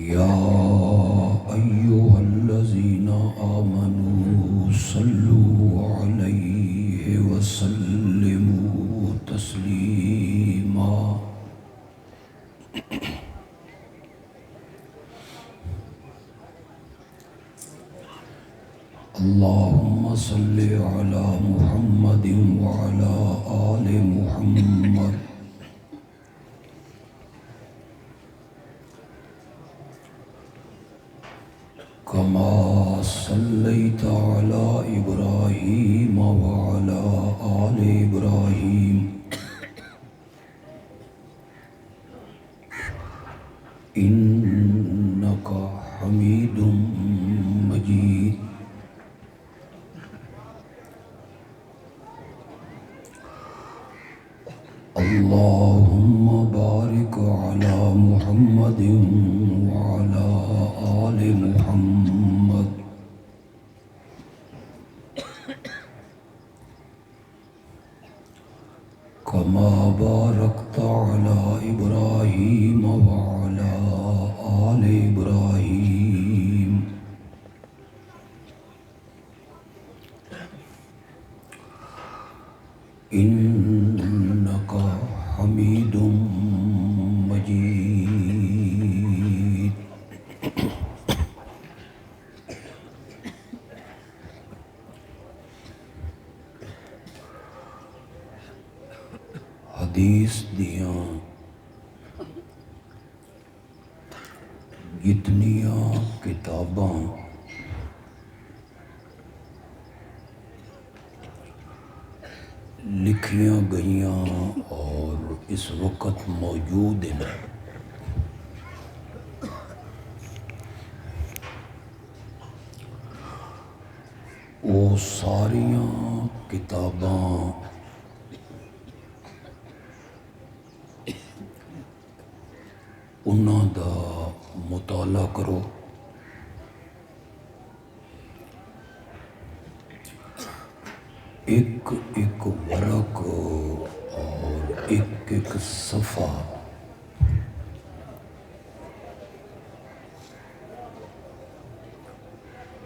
يا أيها الذين آمنوا صلوا عليه وسلموا تسليما اللهم صل على محمد وعلى آل محمد كما صليت على إبراهيم وعلى آل إبراهيم إنك حميد مجيد اللهم بارك على محمد وعلى آل محمد كما باركت على إبراهيم وعلى آل إبراهيم إنك حميد مجيد حدیث دیاں جتنیاں کتاباں لکھیاں گئیاں اور اس وقت موجود ہیں وہ ساریاں کتاباں انہاں دا مطالعہ کرو ایک ایک ورق اور ایک ایک صفحہ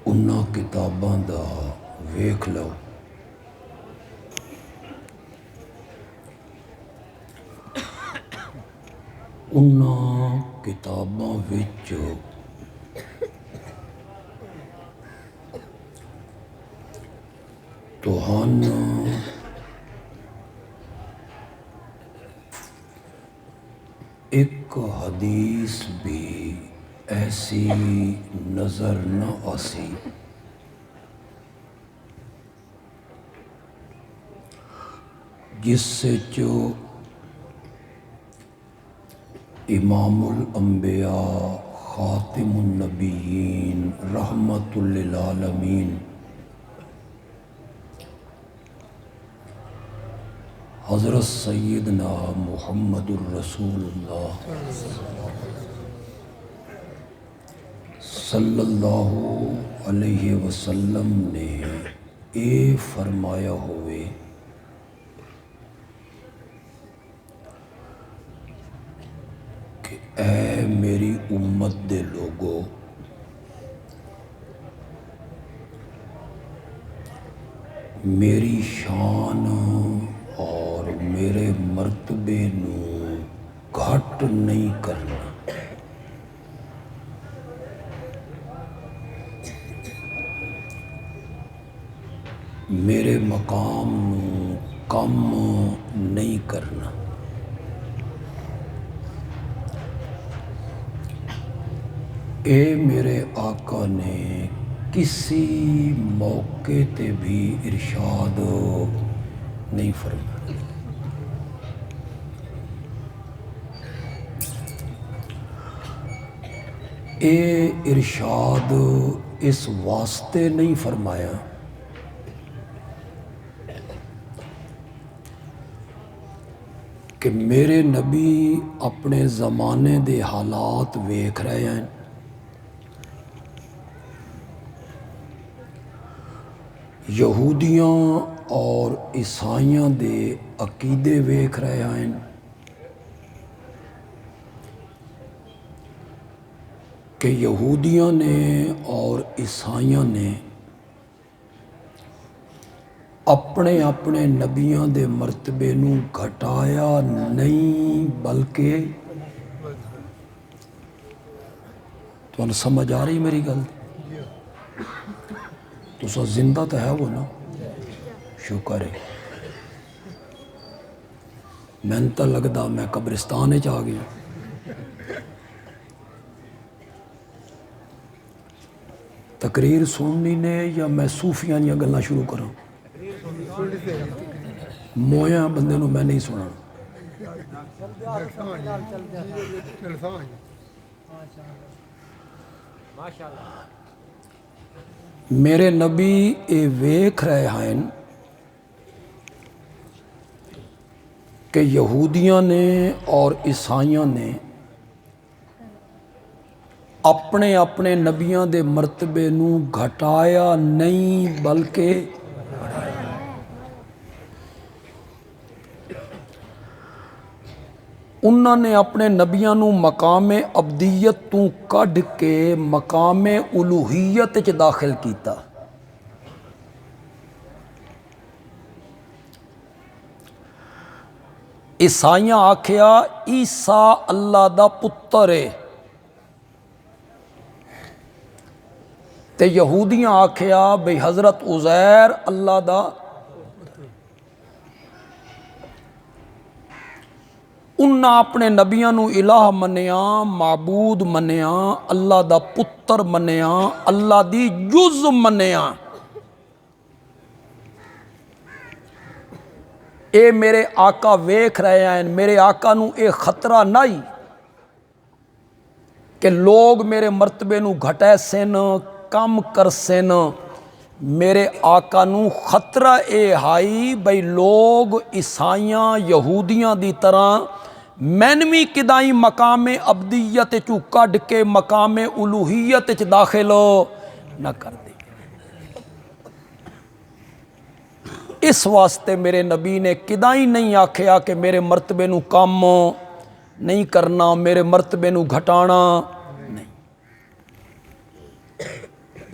انہاں کتاباں دا ویکھ لو انہاں کتاباں وچ تہانوں ایک حدیث بھی ایسی نظر نہ آسی جس سے جو امام الانبیاء خاتم النبیین رحمت للعالمین حضرت سیدنا محمد الرسول اللہ صلی اللہ علیہ وسلم نے اے فرمایا ہوئے کہ اے میری امت دے لوگو میری شان اور میرے مرتبے نو گھٹ نہیں کرنا میرے مقام نو کم نہیں کرنا اے میرے آقا نے کسی موقع تے بھی ارشاد نہیں فرمایا اے ارشاد اس واسطے نہیں فرمایا کہ میرے نبی اپنے زمانے دے حالات ویکھ رہے ہیں یہودیاں اور عیسائیاں دے عقیدے ویکھ رہے ہیں کہ یہودیاں نے اور عیسائیاں نے اپنے اپنے نبیاں دے مرتبے نو گھٹایا نہیں بلکہ تو سمجھ آ رہی میری گل تو سا زندہ تو ہے وہ نا شکر ہے میں تو لگدا میں قبرستان آ گیا تقریر سننی نے یا میں صوفیاں دیا گلاں شروع کراں مویا بندے نو میں نہیں سنا میرے نبی اے ویکھ رہے ہیں کہ یہودیاں نے اور عیسائیاں نے اپنے اپنے نبیاں دے مرتبے نو گھٹایا نہیں بلکہ انہوں نے اپنے نبیاں نو مقام ابدیت تو کڈ کے مقام الوہیت چ داخل کیتا عیسائیاں آکھیا عیسیٰ اللہ دا پتر ہے تے یہودیاں آکھیا بھئی حضرت عزیر اللہ دا انہاں اپنے نبیاں نو الہ منیا معبود منیا اللہ دا پتر منیا اللہ دی جز منیا اے میرے آقا ویکھ رہے ہیں میرے آقا نو اے خطرہ نہیں کہ لوگ میرے مرتبے نو گھٹے سن کم کر سن میرے آقا نو خطرہ اے ہائی بھئی لوگ عیسائیاں یہودیاں دی طرح مینوی کدائی مقام ابدیت چو کڈ کے مقام الوہیت چ داخل نہ کر دے اس واسطے میرے نبی نے کدائی نہیں آکھیا کہ میرے مرتبے نو کم نہیں کرنا میرے مرتبے نو گھٹانا نہیں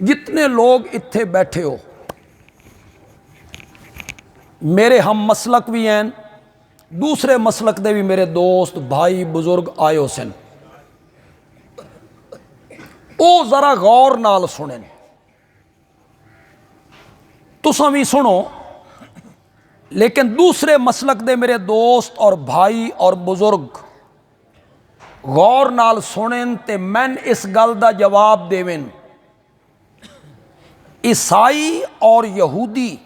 جتنے لوگ اتھے بیٹھے ہو میرے ہم مسلک بھی ہیں دوسرے مسلک دے بھی میرے دوست بھائی بزرگ آئے ہو سن او ذرا غور نال سنیں تساں بھی سنو لیکن دوسرے مسلک دے میرے دوست اور بھائی اور بزرگ غور نال سنیں تے میں اس گل دا جواب دیویں عیسائی اور یہودی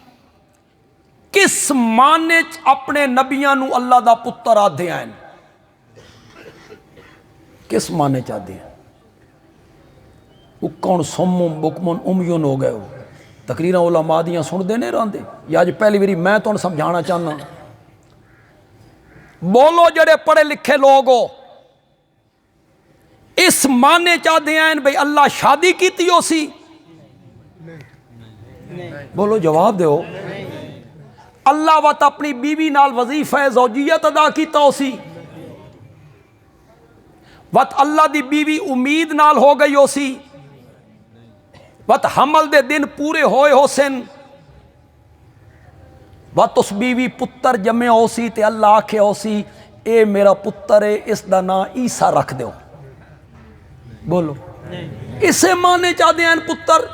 کس معنی اپنے نبیاں نو اللہ دا پتر آدھے ہیں کس معنی چاہتے ہیں وہ کون سمم بکمن امیون ہو گئے ہو تقریرہ علماء دیاں سن دے نہیں رہندے یا آج پہلی باری میں تو سمجھانا چاہنا بولو جڑے پڑھے لکھے لوگ ہو اس معنی چاہتے ہیں بھئی اللہ شادی کیتی ہو سی بولو جواب دیو اللہ وقت اپنی بیوی نال وظیفہ زوجیت ادا کیتا ہو سی وقت اللہ دی بیوی امید نال ہو گئی ہو سی وقت حمل دے دن پورے ہوئے ہو سن وقت اس بیوی پتر جمع ہو سی تے اللہ آکھے ہو سی اے میرا پتر ہے اس دا نام عیسیٰ رکھ دیو بولو اسے مانے چاہتے ہیں پتر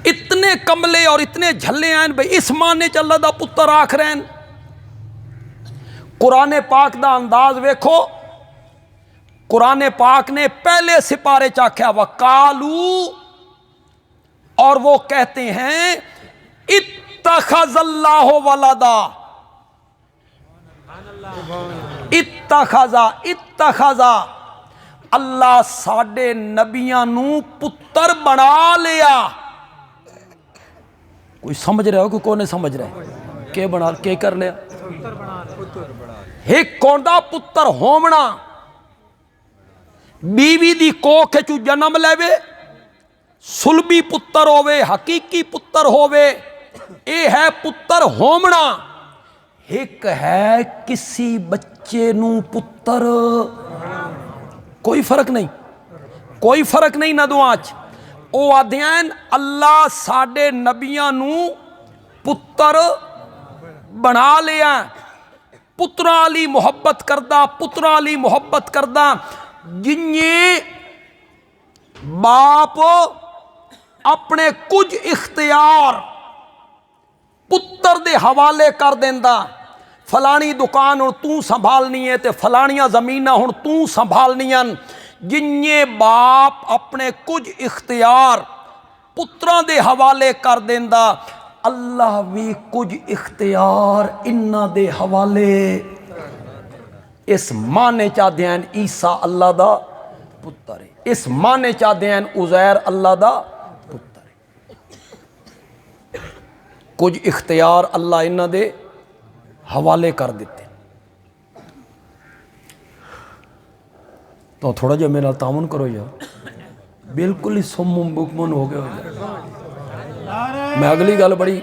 اتنے کملے اور اتنے جھلے ہیں بھئی اس مانے چ اللہ دا پتر آکھ رہے ہیں قرآن پاک دا انداز ویکھو قرآن پاک نے پہلے سپارے چاکھیا وقالو اور وہ کہتے ہیں اتخذ اللہ ولدا اتخذا اللہ ساڈے نبیاں نو پتر بنا لیا کوئی سمجھ رہے ہو کہ کوئی نہیں سمجھ رہے کہ بنا کے کر لیا ایک کوندا پتر ہومنا بیوی دی کوکھ چو جنم لے سلبی پتر ہووے حقیقی پتر ہووے اے ہے پتر ہومنا ایک ہے کسی بچے نو پتر کوئی فرق نہیں، کوئی فرق نہیں نہ دعا چ او آدھین اللہ ساڈے نبیاں نو پتر بنا لیا، پتراں علی محبت کردہ، پتراں علی محبت کردہ، جنہیں باپ اپنے کچھ اختیار پتر دے حوالے کر دیندا، فلانی دکان ہن تو سنبھالنی ہے تے فلانیاں زمیناں ہن تو سنبھالنیاں، جنہیں باپ اپنے کچھ اختیار پتراں دے حوالے کر دیندا، اللہ بھی کچھ اختیار انہاں دے حوالے اس معنی چا دین عیسیٰ اللہ دا پتر ہے، اس معنی چا دین عزیر اللہ دا پتر ہے، کچھ اختیار اللہ انہاں دے حوالے کر دیتے۔ تو تھوڑا جا میرا تعاون کرو یار، بالکل ہی سمم بکمن ہو گیا میں اگلی گل بڑی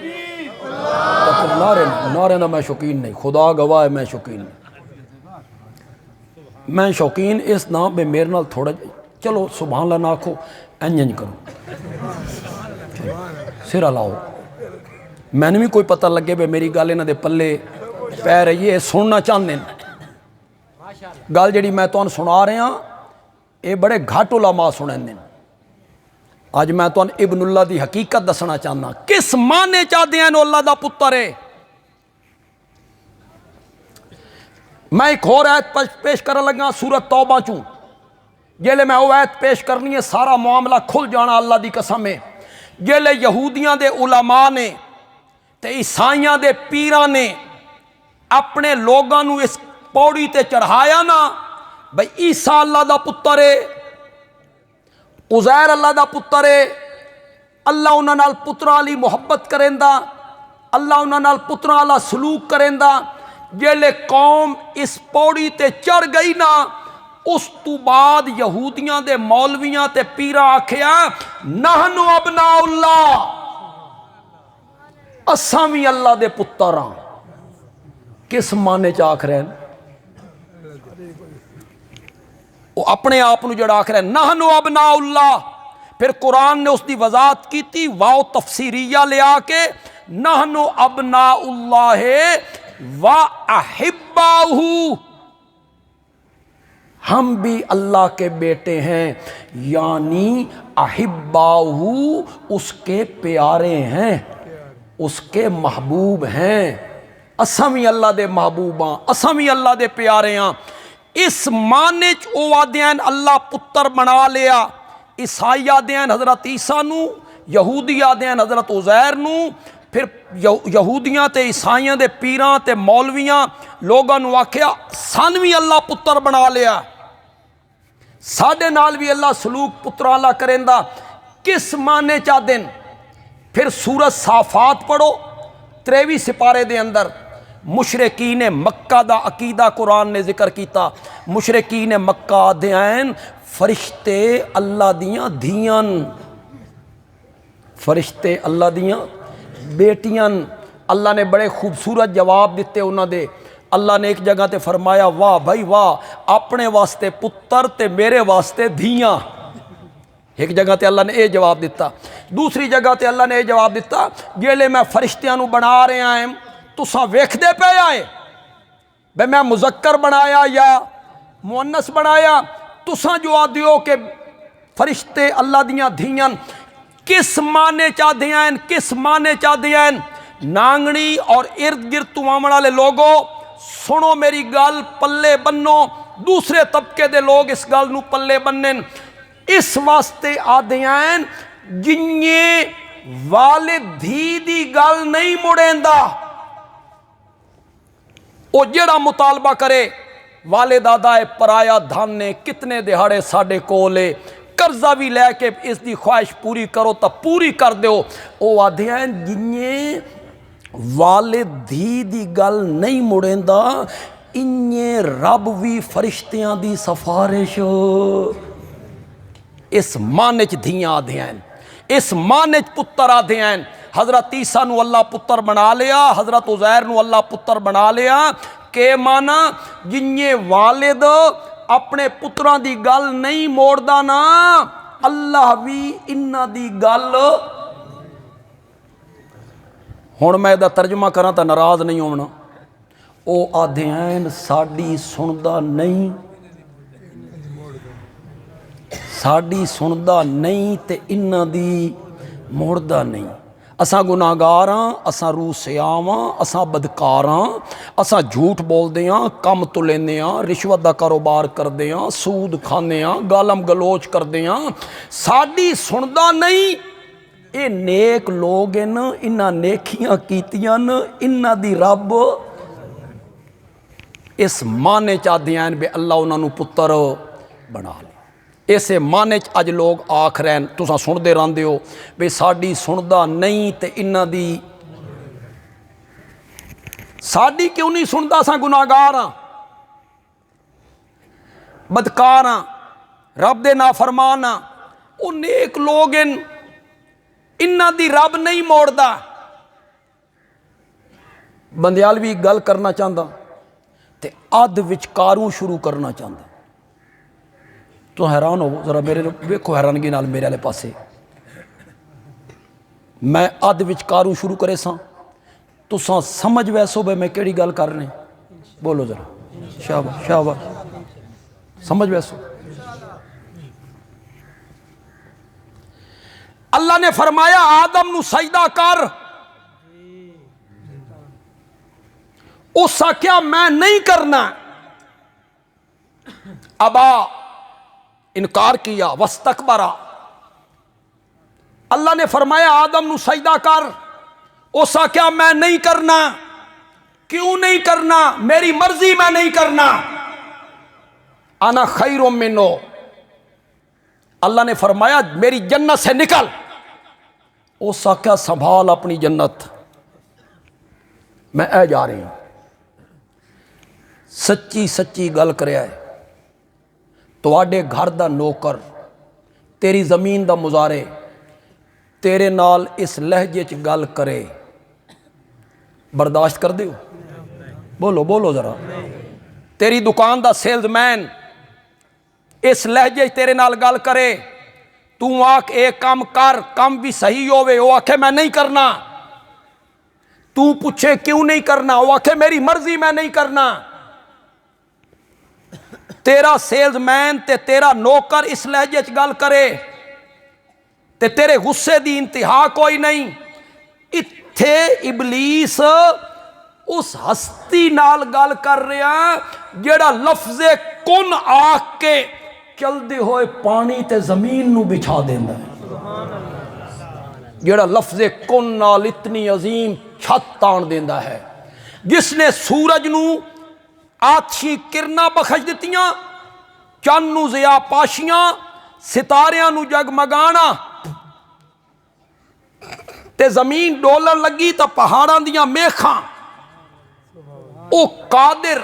نعرے دا میں شوقین نہیں، خدا گواہ ہے میں شوقین نہیں، میں شوقین اس نام بے میرے نال تھوڑا چلو سبحان اللہ نہ آکھو انجن کرو سرا لاؤ، میں نے بھی کوئی پتہ لگے بے میری گل انہاں دے پلے پہ رہی ہے، سننا چاہتے ہیں گل جڑی میں تمہیں سنا رہا ہاں یہ بڑے گھٹ علماء سنیں، اج میں تمہیں ابن اللہ دی حقیقت دسنا چاہنا، کس معنی چاہتے ہیں اللہ دا پتر ہے۔ میں ایک اور آیت پیش کرنے لگا سورۃ توبہ چوں، جیلے میں وہ آیت پیش کرنی ہے سارا معاملہ کھل جانا اللہ دی قسم ہے، جیلے یہودیاں دے علماء نے تے عیسائیاں دے پیراں نے اپنے لوگاں نو اس پوڑی تے چڑھایا نا بھئی عیسیٰ اللہ دا پتر ہے، عزیر اللہ دا پتر ہے، اللہ انہاں نال پتراں علی محبت کریندا، اللہ انہاں نال پتراں علی سلوک کریندا، جیلے قوم اس پوڑی تے چڑھ گئی نا اس تو بعد یہودیاں دے مولویاں تے پیراں آکھیا نحن ابناء اللہ، اساں وی اللہ دے پتر ہاں، کس معنی چ آکھ رہے ہیں وہ اپنے آپ نو جڑا آکھ رہے ہیں نحن ابناء اللہ، پھر قرآن نے اس دی وضاحت کی تھی واو تفسیریہ لے آ کے نحن ابناء اللہ و احباؤہ، ہم بھی اللہ کے بیٹے ہیں، یعنی احباؤہ اس کے پیارے ہیں، اس کے محبوب ہیں، اساں بھی اللہ دے محبوب ہاں، اساں بھی اللہ دے پیارے ہاں، اس معنی چ او آدین اللہ پتر بنا لیا، عیسائی آدین حضرت عیسیٰ نو، یہودی آدین حضرت عزیر نو، پھر یہودیاں تے عیسائیاں دے پیراں تے مولویاں لوگاں نو آکھیا سان بھی اللہ پتر بنا لیا، ساڈے نال بھی اللہ سلوک پتراں اللہ کریندا، کس معنی چا دن؟ پھر سورۃ صافات پڑھو 23 سپارے دے اندر مشرکین مکہ دا عقیدہ قرآن نے ذکر کیتا، مشرکین مکہ دین فرشتے اللہ دیاں دھیاں، فرشتے اللہ دیاں بیٹیاں، اللہ نے بڑے خوبصورت جواب دیتے انہاں دے، اللہ نے ایک جگہ تے فرمایا واہ بھائی واہ اپنے واسطے پتر تے میرے واسطے دھیاں، ایک جگہ تے اللہ نے اے جواب دیتا، دوسری جگہ تے اللہ نے اے جواب دیتا جیلے میں فرشتیاں نو بنا رہا ہیں تساں ویکھ دے پے آئے بے میں مذکر بنایا یا مؤنث بنایا، تساں جو آدیو کہ فرشتے اللہ دیاں دھیاں، کس معنی چاہ دیاں، کس معنی چاہ دیاں؟ نانگنی اور ارد گرد تو آمن والے لوگوں سنو میری گل پلے بنو، دوسرے طبقے دے لوگ اس گل نو پلے بنن، اس واسطے آدیاں جنہیں والد دھی دی گل نہیں مڑیندا، او جڑا مطالبہ کرے والد آدھائے پرایا دھانے کتنے دہاڑے ساڑھے کولے قرضہ بھی لے کے اس دی خواہش پوری کرو تا پوری کر دیو، او آدھیاں جنہیں والد دھی دی گل نہیں مڑیندا انہیں رب بھی فرشتیاں دی سفارش، اس معنی چ دھیاں آدھیاں، اس معنی چ پتر آدھیاں، حضرت عیسیٰ نو اللہ پتر بنا لیا، حضرت عزیر نو اللہ پتر بنا لیا، کہ مانا جنہیں والد اپنے پتراں دی گل نہیں موڑدا نا اللہ بھی انہاں دی گل ہن میں دا ترجمہ کراں تا ناراض نہیں ہونا او آدھے ہیں ساڈی سندا نہیں ساڈی سندا نہیں تے انہاں دی موڑدا نہیں اساں گناہگار ہاں اساں روح سیاواں اساں بدکار ہاں اساں جھوٹ بولدے ہاں کم تو لیندے ہاں رشوت دا کاروبار کردے ہاں سود کھاندے ہاں گالم گلوچ کردے ہاں ساڈی سندا نہیں اے نیک لوگ ہیں انہاں نیکیاں کیتیاں انہاں دی رب اس معنی چاہتے ہیں بے اللہ انہاں نو پتر بنا لے اسے معنی چ اج لوگ آکھ رہے ہیں تساں سندے رہندے ہو بے ساڈی سندا نہیں تے انہاں دی ساڈی کیوں نہیں سندا اساں گناہگار ہاں بدکار ہاں رب دے نافرمان ہاں او نیک لوگ ہیں انہاں دی رب نہیں موڑدا بندیالوی گل کرنا چاہتا تے اد وچکاروں شروع کرنا چاہتا تو حیران ہو ذرا میرے ویکھو حیرانگی نال میرے والے پاسے میں اد وچکاروں شروع کرے ساں تساں سمجھ ویسو بھائی میں کیڑی گل کر رہے بولو ذرا شاباش شاباش سمجھ ویسو اللہ نے فرمایا آدم نو سجدہ کر اس کیا میں نہیں کرنا ابا انکار کیا واستکبرا اللہ نے فرمایا آدم نو سجدہ کر اس کیا میں نہیں کرنا کیوں نہیں کرنا میری مرضی میں نہیں کرنا انا خیر منہ اللہ نے فرمایا میری جنت سے نکل اس کیا سنبھال اپنی جنت میں اے جا رہی ہوں سچی سچی گل کریا ہے تواڈے گھر دا نوکر تیری زمین دا مزارے تیرے نال اس لہجے چ گل کرے برداشت کر دیو بولو بولو ذرا تیری دکان دا سیلز مین اس لہجے چ تیرے نال گل کرے تو آکھ اے کام کر کام بھی صحیح ہوئے وہ آکھے میں نہیں کرنا تو پوچھے کیوں نہیں کرنا وہ آکھے میری مرضی میں نہیں کرنا تیرا سیلز مین تے تیرا نوکر اس لہجے چ گل کرے تے تیرے غصے دی انتہا کوئی نہیں اتھے ابلیس اس ہستی نال گل کر رہا جیڑا لفظ کن آکھ کے چل دے ہوئے پانی تے زمین نو بچھا دینا ہے جیڑا لفظ کن نال اتنی عظیم چھت تان دینا ہے جس نے سورج نو آتشی کرنا بخش دیتیاں چند نو ضیا پاشیاں ستاریاں نو جگمگانا تے زمین ڈولن لگی تا پہاڑاں دیاں میخاں او قادر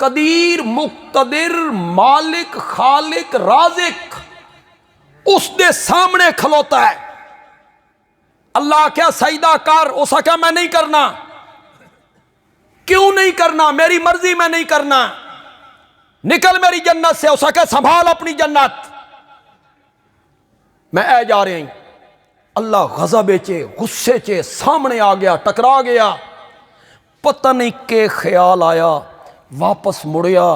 قدیر مقتدر مالک خالق رازق اس دے سامنے کھلوتا ہے اللہ کیا سجدہ کر اسا کیا میں نہیں کرنا کیوں نہیں کرنا میری مرضی میں نہیں کرنا نکل میری جنت سے اسا کیا سنبھال اپنی جنت میں اے جا رہے ہیں اللہ غضب چے غصے چے سامنے آ گیا ٹکرا گیا پتہ نہیں کہ خیال آیا واپس مڑیا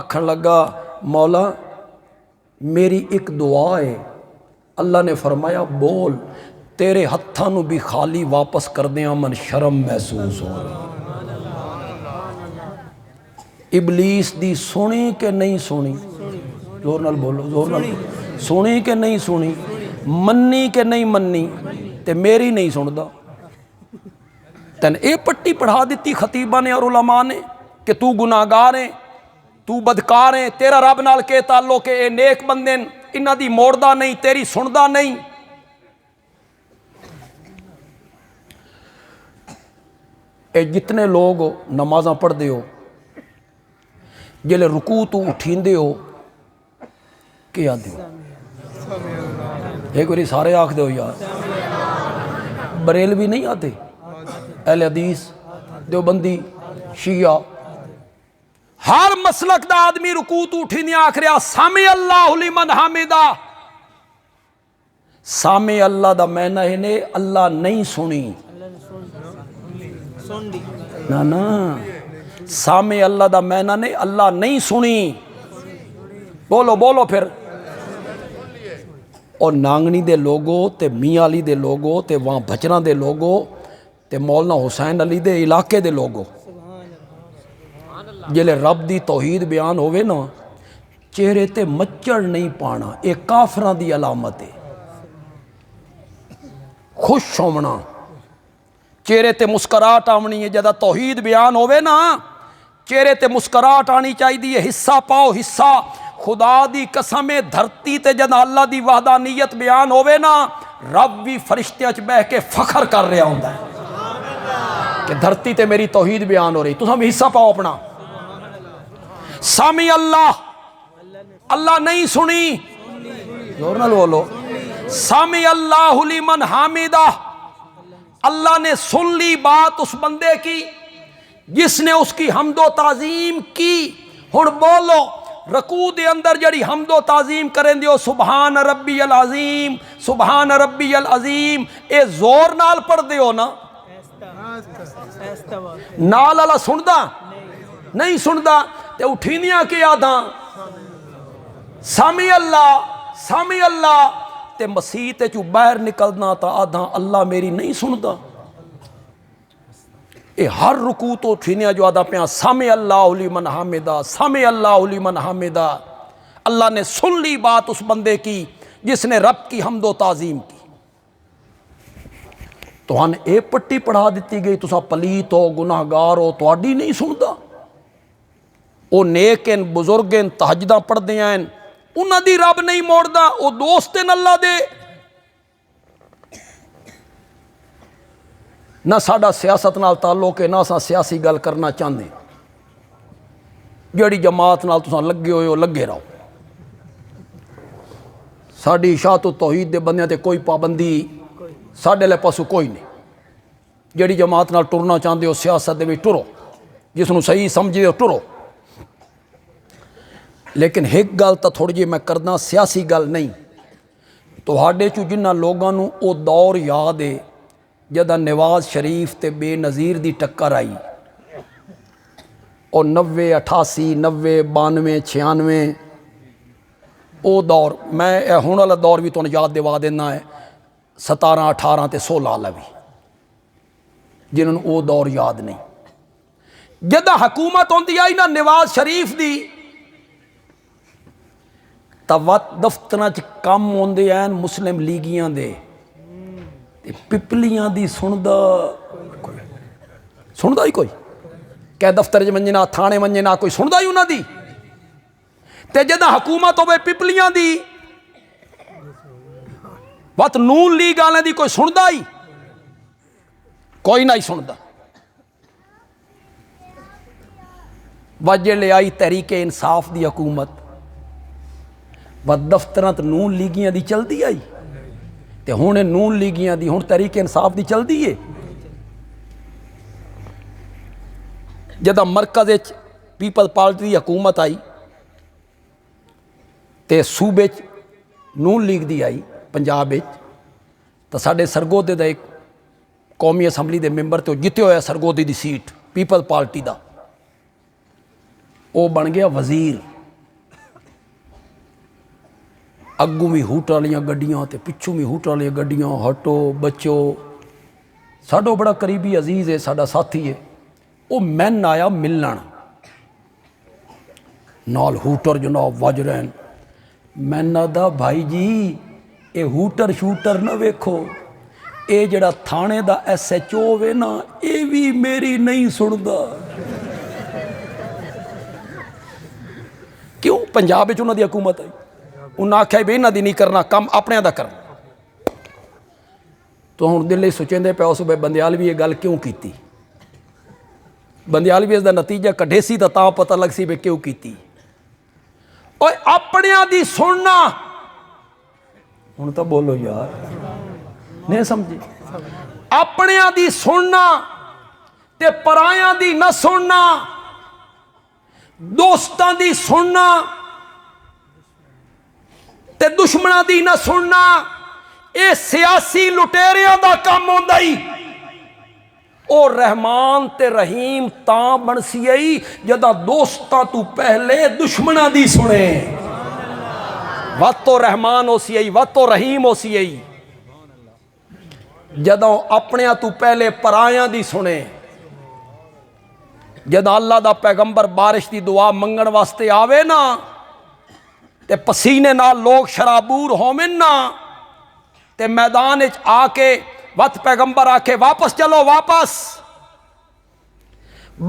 آکھن لگا مولا میری ایک دعا ہے اللہ نے فرمایا بول تیرے ہتھاں نو بھی خالی واپس کر دیاں من شرم محسوس ہو رہی ابلیس دی سنی کہ نہیں سنی زور نال بولو زور نال سنی کہ نہیں سنی منی کہ نہیں منی تے میری نہیں سندا تین اے پٹی پڑھا دیتی خطیبہ نے اور علماء نے کہ تو گناہگار ہے تو بدکار ہے تیرا رب نال کے تعلق اے نیک بندے انہاں دی موڑدا نہیں تیری سندا نہیں اے جتنے لوگ نمازاں پڑھ دے ہو جلے رکوع تو اٹھیندے ہو کیا دے ہو ایک باری سارے آکھ دے ہو یار بریلوی نہیں آتے اہل حدیث دیوبندی شیعہ ہر مسلک دا آدمی رکوع تو اٹھی نہیں آکھ رہا سامی اللہ لمن حمیدہ. سامی اللہ دا معنی ہے نے اللہ نہیں سنی نا نا. سامی اللہ دا معنی نے اللہ نہیں سنی. بولو بولو پھر. اور نانگنی دے لوگو تے میاں علی دے لوگو تے وہاں بچران دے لوگو تے مولانا حسین علی دے علاقے دے لوگو جلے رب دی توحید بیان ہوئے نا چہرے تے مچڑ نہیں پانا. ایک کافران دی علامت ہے. خوش ہونا چہرے تے مسکراہٹ آونی ہے. جدہ توحید بیان ہوئے نا چہرے تے مسکراہٹ آنی چاہیے. حصہ پاؤ حصہ. خدا دی قسم دھرتی تے جدہ اللہ دی وحدانیت بیان ہوئے نا رب بھی فرشتیاں چ بہ کے فخر کر رہا ہوندہ ہے کہ دھرتی تے میری توحید بیان ہو رہی. تو ہم حصہ پاؤ اپنا. سامی اللہ اللہ نہیں سنی. زور نہ بولو. سامی اللہ لمن حمیدہ اللہ نے سن لی بات اس بندے کی جس نے اس کی حمد و تعظیم کی. ہن بولو رکوع دے اندر جڑی حمد و تعظیم کریں دیو سبحان ربی العظیم سبحان ربی العظیم اے زور نال پڑھ دیو نا نال اللہ سندا نہیں سندا تے اٹھینیاں کے آدھاں سامی اللہ تے مسیح تے چو باہر نکلنا تا آدھاں اللہ میری نہیں سندا. اے ہر رکوع تو اٹھینیاں جو آدھا پیاں سامی اللہ لمن حمیدہ سامی اللہ لمن حمیدہ. اللہ نے سن لی بات اس بندے کی جس نے رب کی حمد و تعظیم کی. تو ہن اے پٹی پڑھا دیتی گئی تسا پلیت ہو گناہگار ہو تواڈی نہیں سندا. او نیک ہیں بزرگ ہیں تہجداں پڑھ دیاں ہیں انہاں دی رب نہیں موڑدا. او دوست ہیں اللہ دے. نہ ساڈا سیاست نال تعلق ہے نہ اساں سیاسی گل کرنا چاہتے. جڑی جماعت نال تساں لگے ہوئے ہو لگے رہو. ساڈی اشاعت و توحید دے بندیاں تے کوئی پابندی ساڈے لے پاسوں کوئی نہیں. جڑی جماعت نال ٹرنا چاہتے ہو سیاست دے وچ ٹرو جس نوں صحیح سمجھدے ہو ٹرو. لیکن ایک گل تو تھوڑی جی میں کرنا سیاسی گل نہیں. تہاڈے چوں جنہاں لوگاں نوں او دور یاد ہے جدہ نواز شریف تے بے نظیر دی ٹکر آئی اور 90 88 90 92 96 او دور میں ہون والا دور بھی تمہیں یاد دوا دینا ہے 17 18 تے 16 والا بھی جنہوں نے او دور یاد نہیں. جدہ حکومت ہوندی آئی نا نواز شریف دی توت دفتران چ کم ہوندے ہیں مسلم لیگیاں دے پپلیاں دی سندا ہی کوئی کہ دفتر چ منجنا تھانے منجنا کوئی سندا ہی انہاں دی. تے جدہ حکومت ہوئے پپلیاں دی وقت نون لیگ والے دی کوئی سندا ہی کوئی نہیں سندا. وجہ لے آئی تحریک انصاف دی حکومت و دفتران تے نون لیگیاں دی چل دی آئی تے ہوں نون لیگیاں دی ہوں تحریک انصاف دی چل دی ہے. جدہ مرکز پیپل پارٹی دی حکومت آئی تے صوبے نون لیگ دی آئی پنجاب تو ساڈے سرگودے دا ایک قومی اسمبلی دے ممبر تے جتے ہویا سرگودے دی سیٹ پیپل پارٹی دا او بن گیا وزیر. اگوں بھی ہوٹ والیاں گڈیاں تے پچھوں بھی ہوٹ والیاں گڈیاں ہٹو بچو. ساڈو بڑا قریبی عزیز ہے ساڈا ساتھی ہے وہ مین آیا ملن نال ہوٹر جناب وج رہے ہیں. مین آدھا بھائی جی اے ہوٹر شوٹر نہ ویکھو اے جڑا تھانے دا SHO وے نا اے بھی میری نہیں سندا. کیوں پنجاب وچ انہاں دی حکومت آئی انہاں آکھیا بھی انہاں دی نہیں کرنا کم اپنے دا کرنا. تو ہن دل سوچیندے پے اس بندیال بھی یہ گل کیوں کیتی. بندیال بھی اس دا نتیجہ کڈھے سی تا پتہ لگ سی بے کیوں کیتی. اوے اپنیاں دی سننا ہن تو بولو یار نہیں سمجھی. اپنیاں دی سننا تے پرایاں دی نہ سننا دوستاں دی سننا تے دشمناں دی نہ سننا، اے سیاسی لٹیریاں دا کام ہوندا ہی۔ او رحمان تے رحیم تاں بن سی آئی جدا دوستاں تو پہلے دشمناں دی سنے، وقت تو رحمان ہو سی آئی، وقت تو رحیم ہو سی آئی جدوں اپنے تو پہلے پرایاں دی سنے۔ جدوں اللہ دا پیغمبر بارش دی دعا منگن واسطے آوے نا تے پسینے نال لوگ شرابور ہومن نا تے میدان اچ آ کے وقت پیغمبر آکھے واپس چلو واپس،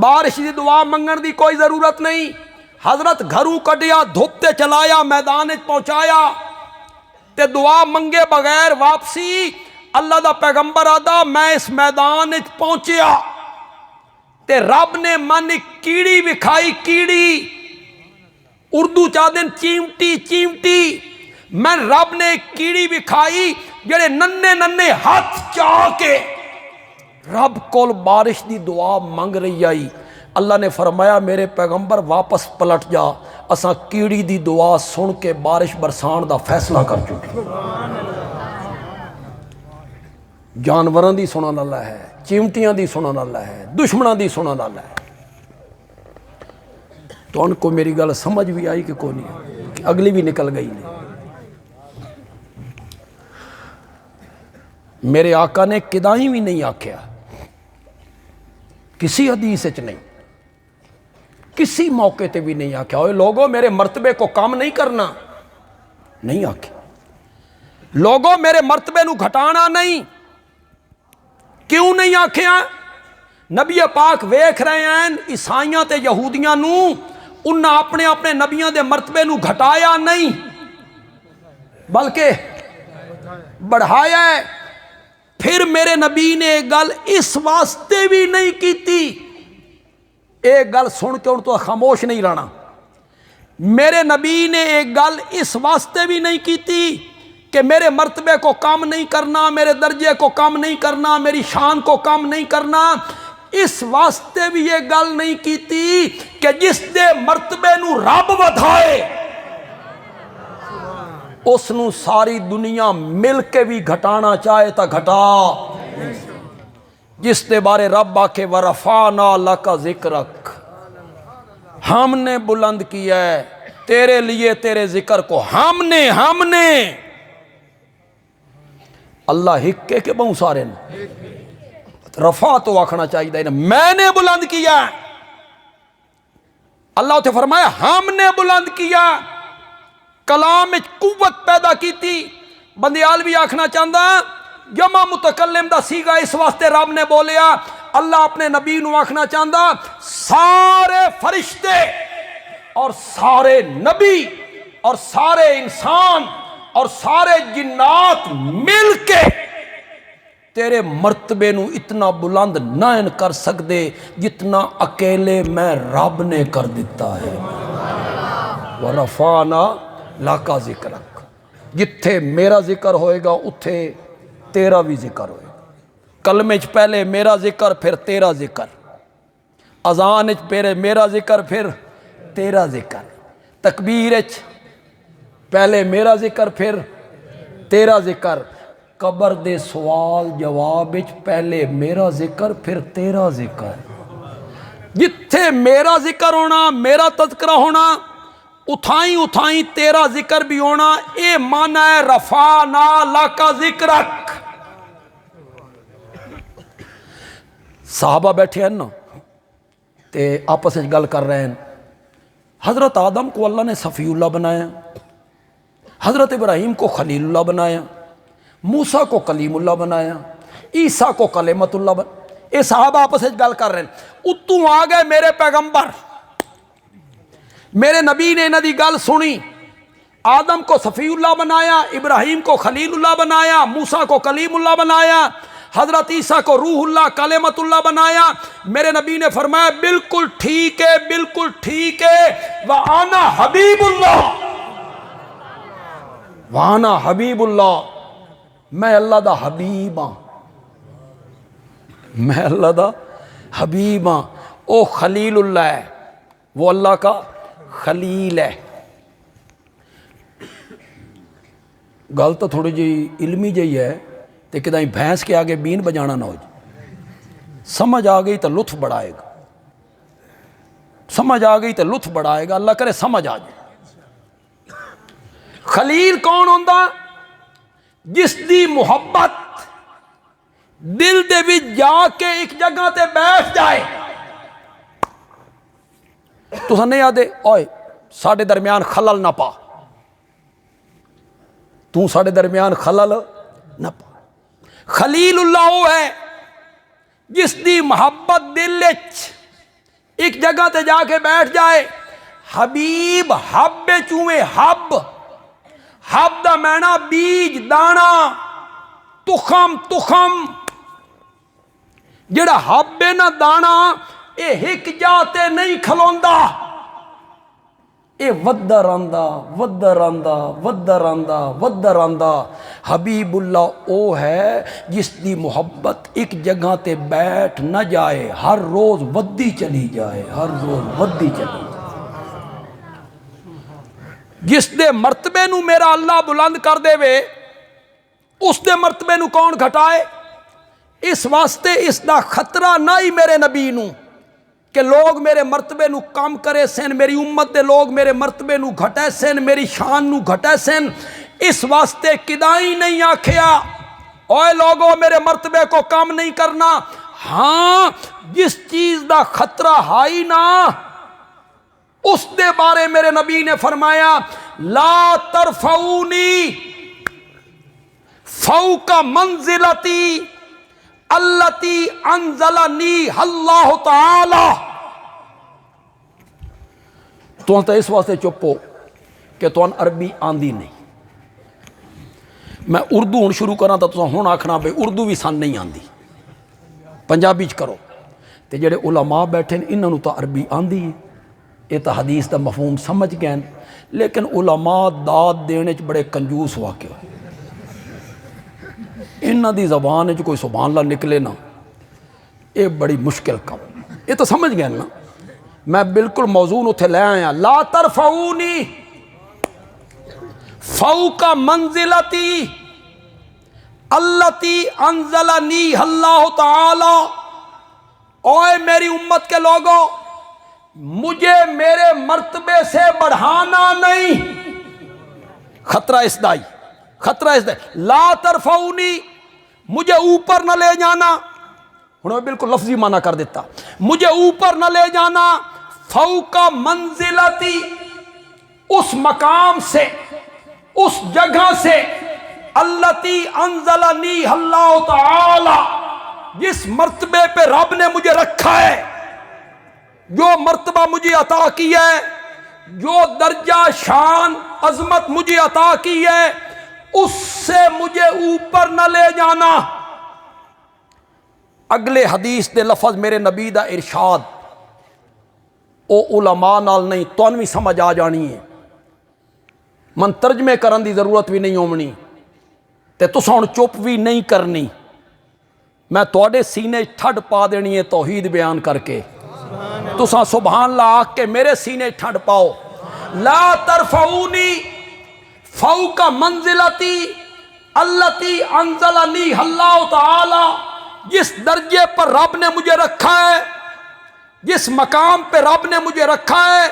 بارش دی دعا منگن دی کوئی ضرورت نہیں، حضرت گھروں کڈیا دھوپ تے چلایا میدان اچ پہنچایا تے دعا منگے بغیر واپسی۔ اللہ دا پیغمبر آدا میں اس میدان اچ پہنچیا تے رب نے من کیڑی وکھائی، کیڑی اردو چاہدن چیمٹی، چیمٹی میں رب نے کیڑی وکھائی جڑے ننے ننے ہاتھ چاہ کے رب کول بارش دی دعا منگ رہی آئی۔ اللہ نے فرمایا میرے پیغمبر واپس پلٹ جا، اساں کیڑی دی دعا سن کے بارش برسان دا فیصلہ کر چکے۔ جانوراں دی سنن اللہ ہے، چیمٹیاں دی سنن اللہ ہے، دشمناں دی سنن اللہ ہے۔ تو ان کو میری گل سمجھ بھی آئی کہ کوئی نہیں، کہ اگلی بھی نکل گئی نہیں۔ میرے آقا نے کدائیں بھی نہیں آکھیا، کسی حدیث اچ نہیں، کسی موقع تے بھی نہیں آکھیا اوے لوگوں میرے مرتبے کو کم نہیں کرنا، نہیں آکھیا۔ لوگوں میرے مرتبے نو گھٹانا نہیں، کیوں نہیں آکھیا؟ نبی پاک ویکھ رہے ہیں عیسائیاں تے یہودیاں نو، انہاں اپنے اپنے نبیاں دے مرتبے نو گھٹایا نہیں بلکہ بڑھایا ہے۔ پھر میرے نبی نے ایک گل اس واسطے بھی نہیں کیتی، ایک گل سن کے ان تو خاموش نہیں رہنا، میرے نبی نے ایک گل اس واسطے بھی نہیں کیتی کہ میرے مرتبے کو کم نہیں کرنا، میرے درجے کو کم نہیں کرنا، میری شان کو کم نہیں کرنا، اس واسطے بھی یہ گل نہیں کیتی کہ جس دے مرتبے نو رب ودھائے اس نو ساری دنیا مل کے بھی گھٹانا چاہے تا گھٹا۔ جس دے بارے رب آکھے وَرَفَعْنَا لَكَ ذِكْرَكَ، ہم نے بلند کیا ہے تیرے لیے تیرے ذکر کو، ہم نے اللہ ہکے کے بہت سارے نے رفع تو آکھنا چاہیے نا، میں نے بلند کیا، اللہ تے فرمایا ہم نے بلند کیا، کلام میں قوت پیدا کی تھی۔ بندیال بھی آکھنا چاہتا جمع متکلم دا سیگا اس واسطے رب نے بولیا، اللہ اپنے نبی نو آکھنا چاہتا سارے فرشتے اور سارے نبی اور سارے انسان اور سارے جنات مل کے تیرے مرتبے نو اتنا بلند نہ کر سکتے جتنا اکیلے میں رب نے کر دیتا ہے۔ وَرَفَعْنَا لَكَ ذِكْرَكَ، جتھے میرا ذکر ہوئے گا اتھے تیرا بھی ذکر ہوئے گا۔ کلمے چ پہلے میرا ذکر پھر تیرا ذکر، اذان چ پہلے میرا ذکر پھر تیرا ذکر، تکبیر چ پہلے میرا ذکر پھر تیرا ذکر، قبر دے سوال جواب وچ پہلے میرا ذکر پھر تیرا ذکر۔ جتھے میرا ذکر ہونا، میرا تذکرہ ہونا، اتھائیں تیرا ذکر بھی ہونا، اے معنی ہے رفعنا لک ذکرک۔ صحابہ بیٹھے ہیں نا تے آپس میں گل کر رہے ہیں، حضرت آدم کو اللہ نے صفی اللہ بنایا، حضرت ابراہیم کو خلیل اللہ بنایا، موسیٰ کو کلیم اللہ بنایا، عیسیٰ کو کلمت اللہ بنایا۔ یہ صحابہ آپس میں گل کر رہے ہیں، اتوں آ گئے میرے پیغمبر، میرے نبی نے انہاں دی گل سنی، آدم کو صفی اللہ بنایا، ابراہیم کو خلیل اللہ بنایا، موسیٰ کو کلیم اللہ بنایا، حضرت عیسیٰ کو روح اللہ کلمت اللہ بنایا۔ میرے نبی نے فرمایا بالکل ٹھیک ہے، بالکل ٹھیک ہے، وَأَنَا حبیب اللہ، وَأَنَا حبیب اللہ، میں اللہ دا حبیب ہاں، میں اللہ دا حبیب ہاں۔ او خلیل اللہ ہے، وہ اللہ کا خلیل ہے۔ گل تو تھوڑی جی علمی جی ہے، تو کدیں بھینس کے آگے بین بجانا نہ ہو جائے۔ سمجھ آ گئی تو لطف بڑھائے گا، سمجھ آ گئی تو لطف بڑھائے گا، اللہ کرے سمجھ آ جائے۔ خلیل کون ہوندا؟ جس دی محبت دل دے وچ جا کے ایک جگہ تے بیٹھ جائے۔ تساں نہیں آدھے اوئے ساڈے درمیان خلل نہ پا، تو ساڈے درمیان خلل نہ پا۔ خلیل اللہ وہ ہے جس دی محبت دل وچ ایک جگہ تے جا کے بیٹھ جائے۔ حبیب حب چویں حب، حب دا معنی بیج دانا تخم جڑا حب ہے نا دانا، اے ہک جاتے نہیں کھلوندا، اے ودہ راندا۔ حبیب اللہ او ہے جس دی محبت ایک جگہ تے بیٹھ نہ جائے، ہر روز ودی چلی جائے، ہر روز ودی چلی جائے۔ جس دے مرتبے نو میرا اللہ بلند کر دے وے، اس دے مرتبے نو کون گھٹائے؟ اس واسطے اس دا خطرہ نہ ہی میرے نبی نو کہ لوگ میرے مرتبے نو کم کرے سن، میری امت دے لوگ میرے مرتبے نو گھٹے سن، میری شان نو گھٹے سن۔ اس واسطے کدائی نہیں آکھیا اوے لوگوں میرے مرتبے کو کم نہیں کرنا۔ ہاں جس چیز دا خطرہ ہائی نا، اس دے بارے میرے نبی نے فرمایا لا ترفعونی فوق منزلتی التی انزلنی اللہ تعالی۔ تو اس واسطے چپو کہ تو عربی آندی نہیں۔ میں اردو ہوں شروع کرا تو ہوں آکھنا بھئی اردو بھی سن نہیں آندی، پنجابی چ کرو۔ تے جڑے علماء بیٹھے انہوں تو عربی آندی ہے، یہ تو حدیث دا مفہوم سمجھ گئے، لیکن علماء داد دینے چ بڑے کنجوس واقع ہوئے۔ انہاں دی زبان کوئی سبحان اللہ نکلے نا، یہ بڑی مشکل کام۔ یہ تو سمجھ گئے نا، میں بالکل موضوع اتھے لے آیا لا ترفعونی فوق منزلتی التی انزلنی اللہ تعالی۔ اوے میری امت کے لوگوں، مجھے میرے مرتبے سے بڑھانا نہیں۔ خطرہ اس دائی، خطرہ اس دائی لا ترفعونی، مجھے اوپر نہ لے جانا۔ انہوں نے بالکل لفظی معنی کر دیتا، مجھے اوپر نہ لے جانا فوق منزلتی، اس مقام سے، اس جگہ سے التی انزلنی اللہ تعالی، جس مرتبے پہ رب نے مجھے رکھا ہے، جو مرتبہ مجھے عطا کی ہے، جو درجہ شان عظمت مجھے عطا کی ہے، اس سے مجھے اوپر نہ لے جانا۔ اگلے حدیث دے لفظ میرے نبی دا ارشاد او علماء نال نہیں تو بھی سمجھ آ جانی ہے، من ترجمے کرن دی ضرورت بھی نہیں ہونی، تے تساں ہن چپ بھی نہیں کرنی۔ میں تواڈے سینے ٹھڈ پا دینی ہے توحید بیان کر کے، تساں سبحان اللہ آکھ کے میرے سینے ٹھڈ پاؤ۔ لا ترفعونی فوق منزلتی التی انزلنی اللہ تعالی، جس درجے پر رب نے مجھے رکھا ہے، جس مقام پہ رب نے مجھے رکھا ہے،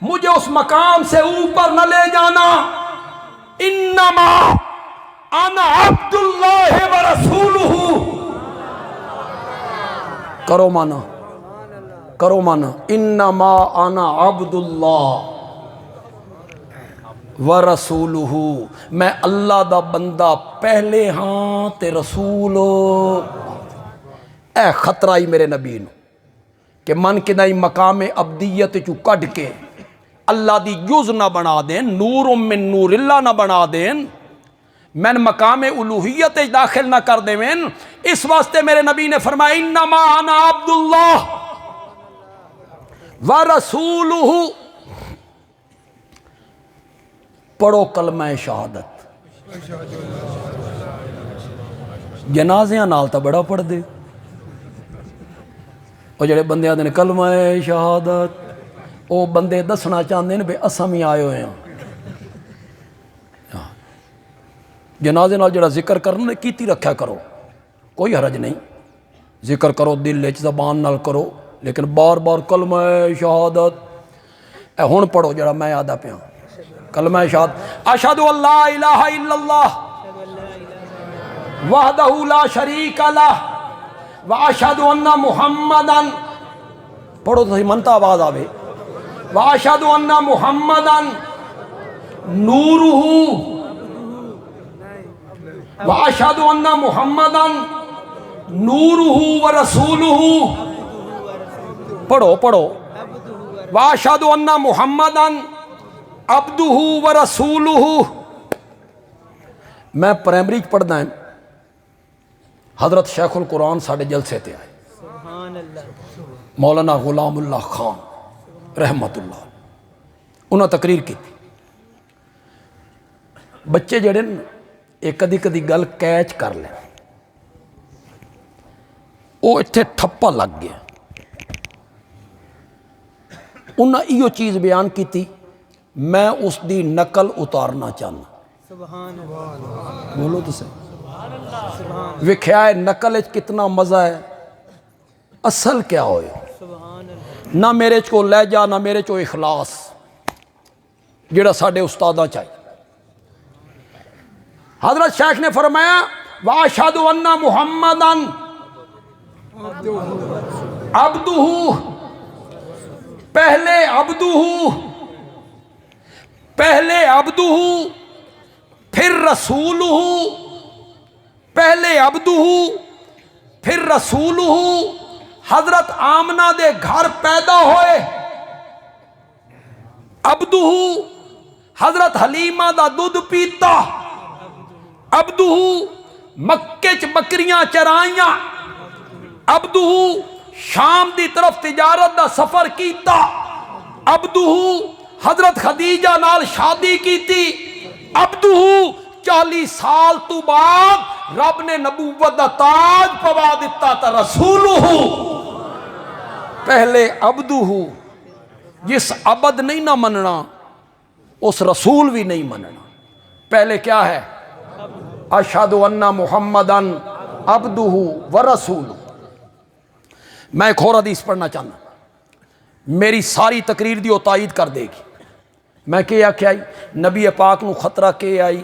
مجھے اس مقام سے اوپر نہ لے جانا۔ انما انا عبد اللہ ورسولہ، کرو مانا، کرو مانا، انما انا عبد اللہ ورسولہ، میں اللہ دا بندہ پہلے ہاں تے رسول۔ اے خطرہ ہی میرے نبی نو کہ من کدائی مقام عبدیت چو کڈ کے اللہ دی جز نہ بنا دین، نور من نور اللہ نہ بنا دین، من مقام الوہیت داخل نہ کر دیں۔ اس واسطے میرے نبی نے فرمایا انما انا عبد اللہ ورسولہ۔ پڑھو کلمہ شہادت، جنازیاں نال تا بڑا پڑھ دے، اور جڑے بندے آدھے کلمہ شہادت وہ بندے دسنا چاہتے ہیں بھی اساں بھی آئے ہوئے ہیں جنازے نال جڑا ذکر کرنا کیتی رکھیا کرو، کوئی حرج نہیں، ذکر کرو دل وچ زبان نال کرو، لیکن بار بار کلمہ شہادت اے ہن پڑھو جڑا میں آدھا پیا کلمہ شہادت اشہد ان لا الہ الا اللہ وحدہ لا شریک لہ واشہد ان محمدا، پڑھو تو صحیح منتا آواز آوے، واشہد ان محمدا نورہ واشہد ان محمدا نورہ ورسولہ، پڑھو پڑھو، واشہد ان محمدا عبدہ ورسولہ۔ میں پرائمری پڑھنا ہے، حضرت شیخ القرآن ساڑھے جلسے تے آئے، مولانا غلام اللہ خان رحمت اللہ، انہوں نے تقریر کی تھی۔ بچے جڑے ایک کدی کدی گل کیچ کر لیں، وہ اتھے ٹھپا لگ گیا، انہوں نے یہ چیز بیان کی تھی، میں اس دی نقل اتارنا چاہنا، بولو تو صحیح، وکھیا ہے نقل اچ کتنا مزہ ہے، اصل کیا ہوئے، نہ میرے کو لہجہ نہ میرے کو اخلاص جڑا ساڑھے استادہ چاہیے۔ حضرت شیخ نے فرمایا واشہد ان محمدا عبدہ، پہلے عبدہ، پہلے عبدہ پھر رسولہ، پہلے عبدہ پھر رسولہ، حضرت آمنہ دے گھر پیدا ہوئے، عبدہ حضرت حلیمہ دا دودھ پیتا، عبدہ مکے چ بکریاں چرائیاں، عبدہ شام دی طرف تجارت دا سفر کیتا، عبدہ حضرت خدیجہ نال شادی کیتی، عبدہ 40 سال تو بعد رب نے نبوت دا تاج پوا دیتا تا رسولہ، پہلے عبدہ، جس عبد نہیں نہ مننا اس رسول بھی نہیں مننا، پہلے کیا ہے اشہد ان محمدا عبدہ ورسولہ۔ میں ایک اور حدیث پڑھنا چاہنا، میری ساری تقریر دی وہ تائید کر دے گی۔ میں کیا آئی نبی پاک نو خطرہ کے آئی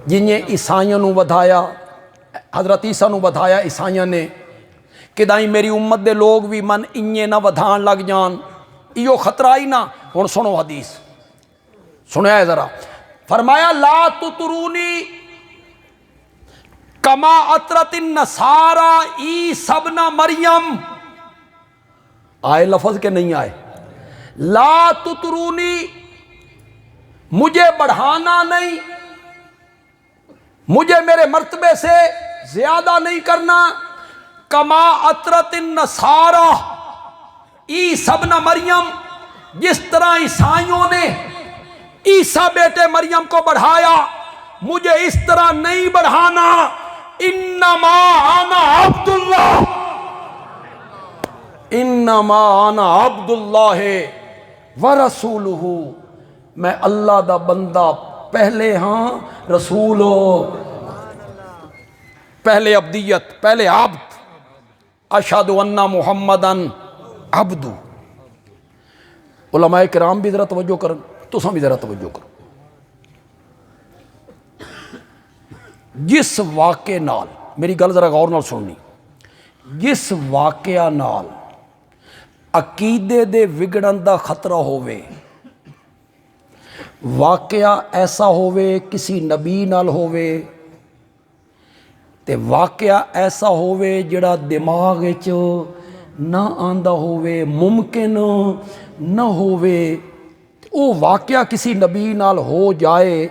جنہیں عیسائیوں نو ودھایا، حضرت عیسیٰ نو ودھایا عیسائیوں نے کہ دائیں میری امت دے لوگ بھی من انہیں نہ ودھان لگ جان، یہ خطرہ آئی نا۔ ہن سنو حدیث، سنیا ہے ذرا، فرمایا لا تطرونی کما اطرت النصارى عیسی ابن مریم، آئے لفظ کے نہیں آئے، لا تطرونی مجھے بڑھانا نہیں، مجھے میرے مرتبے سے زیادہ نہیں کرنا، کما اطرت النصارى عیسی ابن مریم، جس طرح عیسائیوں نے عیسیٰ بیٹے مریم کو بڑھایا، مجھے اس طرح نہیں بڑھانا، انما انا عبد اللہ، انما انا عبد اللہ ورسولہ، میں اللہ دا بندہ پہلے ہاں رسول ہو، پہلے عبدیت، پہلے عبد، اشہد ان محمدا عبد۔ علماء کرام بھی ذرا توجہ کرن، تساں بھی ذرا توجہ کرو، جس واقعے نال میری گل ذرا غور نال سننی، جس واقعہ نال عقیدے دے وگڑن دا خطرہ ہووے، واقعہ ایسا ہووے کسی نبی نال ہووے تے واقعہ ایسا ہووے جڑا دماغ وچ نہ آندا ہووے، ممکن نہ ہووے، او واقعہ کسی نبی نال ہو جائے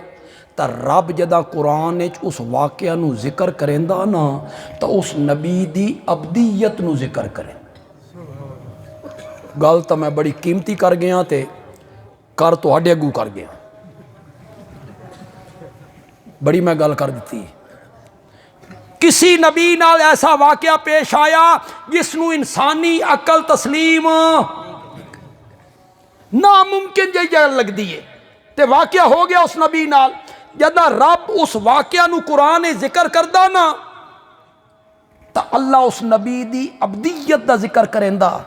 تا رب جدہ قرآن اس واقعہ نو ذکر کریندا نا تا اس نبی دی عبدیت نو ذکر کریں۔ گل تا میں بڑی قیمتی کر گیا تے کر تو ہڈے اگو کر گیا، بڑی میں گل کر دیتی۔ کسی نبی نال ایسا واقعہ پیش آیا جس نو انسانی عقل تسلیم ناممکن جی گل لگتی ہے تے واقعہ ہو گیا اس نبی نال جدہ رب اس واقعہ نو قرآن ذکر کردہ نا تا اللہ اس نبی دی عبدیت دا ذکر کریندا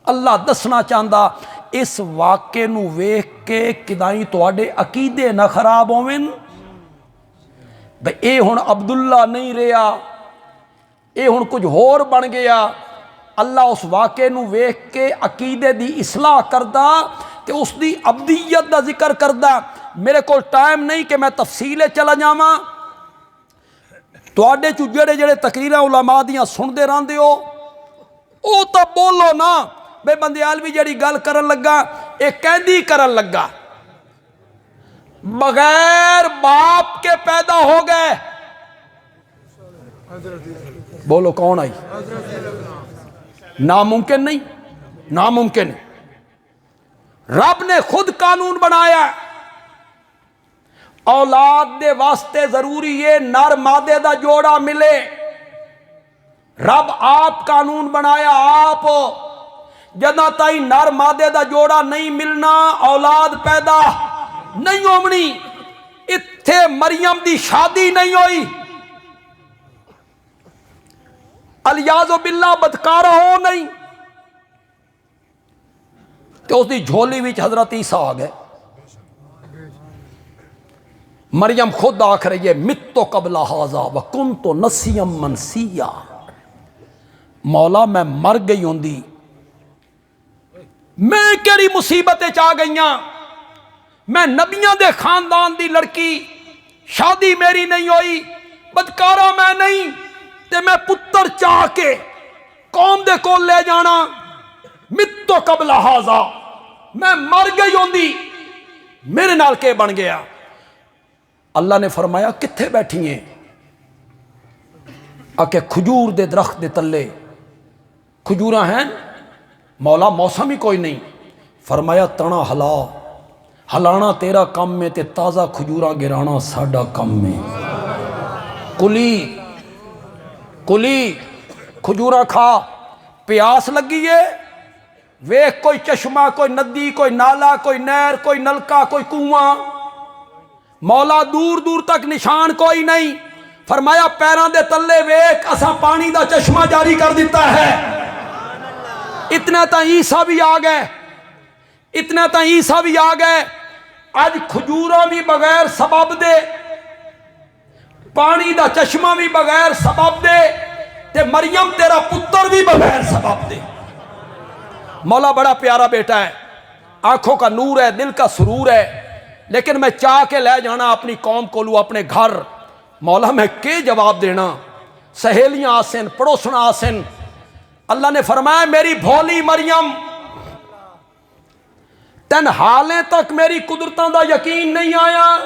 اللہ دسنا چاہندا اس واقعے نو ویکھ کے کدائیں تواڈے عقیدے نہ خراب ہوویں بھئی اے ہن عبداللہ نہیں رہا اے ہن کچھ ہور بن گیا اللہ اس واقعے نو ویکھ کے عقیدے دی اصلاح کردہ کہ اس دی عبدیت دا ذکر کردہ میرے کو ٹائم نہیں کہ میں تفصیلے چلا جاواں تواڈے چو جڑے جڑے تقریراں علماء دیاں سندے رہندے ہو او تا بولو نا بے بندیالوی جڑی گل کرن لگا اے کیندی کرن لگا بغیر باپ کے پیدا ہو گئے بولو کون آئی ناممکن نہیں ناممکن رب نے خود قانون بنایا اولاد دے واسطے ضروری ہے نر مادے دا جوڑا ملے رب آپ قانون بنایا آپ جدہ تائیں نر مادے دا جوڑا نہیں ملنا اولاد پیدا نہیں ہونی اتھے مریم دی شادی نہیں ہوئی الیاذ باللہ بدکارہ ہو نہیں تو اس دی جھولی وچ حضرت عیسیٰ آ گئے مریم خود آکھ رہی ہے متو قبل ھذا وکنت نسیا منسیا مولا میں مر گئی ہوندی میں کیڑی مصیبتیں چاہ گئیاں میں نبیاں دے خاندان دی لڑکی شادی میری نہیں ہوئی بدکارہ میں نہیں تے میں پتر چاہ کے قوم دے کول لے جانا متو قبل ھذا میں مر گئی ہوندی میرے نال کے بن گیا اللہ نے فرمایا کتھے بیٹھی ہیں آکے کھجور دے درخت دے تلے کھجوراں ہیں مولا موسم ہی کوئی نہیں فرمایا تنا ہلا ہلانا تیرا کم میں تے تازہ کھجوراں گرانا ساڈا کم میں کلی کھجوراں کھا پیاس لگی ہے ویکھ کوئی چشمہ کوئی ندی کوئی نالا کوئی نہر کوئی نلکا کوئی کنواں مولا دور دور تک نشان کوئی نہیں فرمایا پیران دے تلے ویکھ اسا پانی دا چشمہ جاری کر دیتا ہے اتنا تا عیسیٰ بھی آ گئے اتنا تا عیسیٰ بھی آ گئے آج کھجوراں بھی بغیر سبب دے پانی دا چشمہ بھی بغیر سبب دے تے مریم تیرا پتر بھی بغیر سبب دے مولا بڑا پیارا بیٹا ہے آنکھوں کا نور ہے دل کا سرور ہے لیکن میں چاہ کے لے جانا اپنی قوم کو لوں اپنے گھر مولا میں کے جواب دینا سہیلیاں آسن پڑوسنا آسن اللہ نے فرمایا میری بھولی مریم تن حالیں تک میری قدرتاں دا یقین نہیں آیا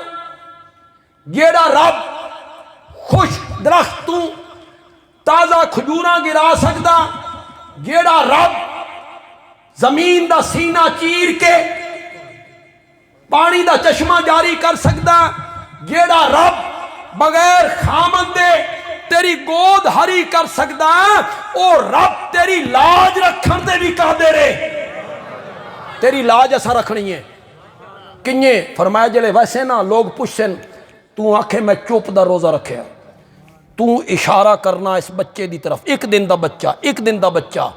جیڑا رب خوش درخت تو تازہ کھجوراں گرا سکدا جیڑا رب زمین دا سینہ چیر کے پانی دا چشمہ جاری کر سکدا جیڑا رب بغیر خامن دے تیری گود ہری کر سکدا او رب تیری لاج رکھن دے بھی قادر ہے تیری لاج ایسا رکھنی ہے کنیے فرمایا جلے ویسے نا لوگ پوچھن تو آنکھیں میں چوپ دا روزہ رکھے تو اشارہ کرنا اس بچے دی طرف ایک دن دا بچہ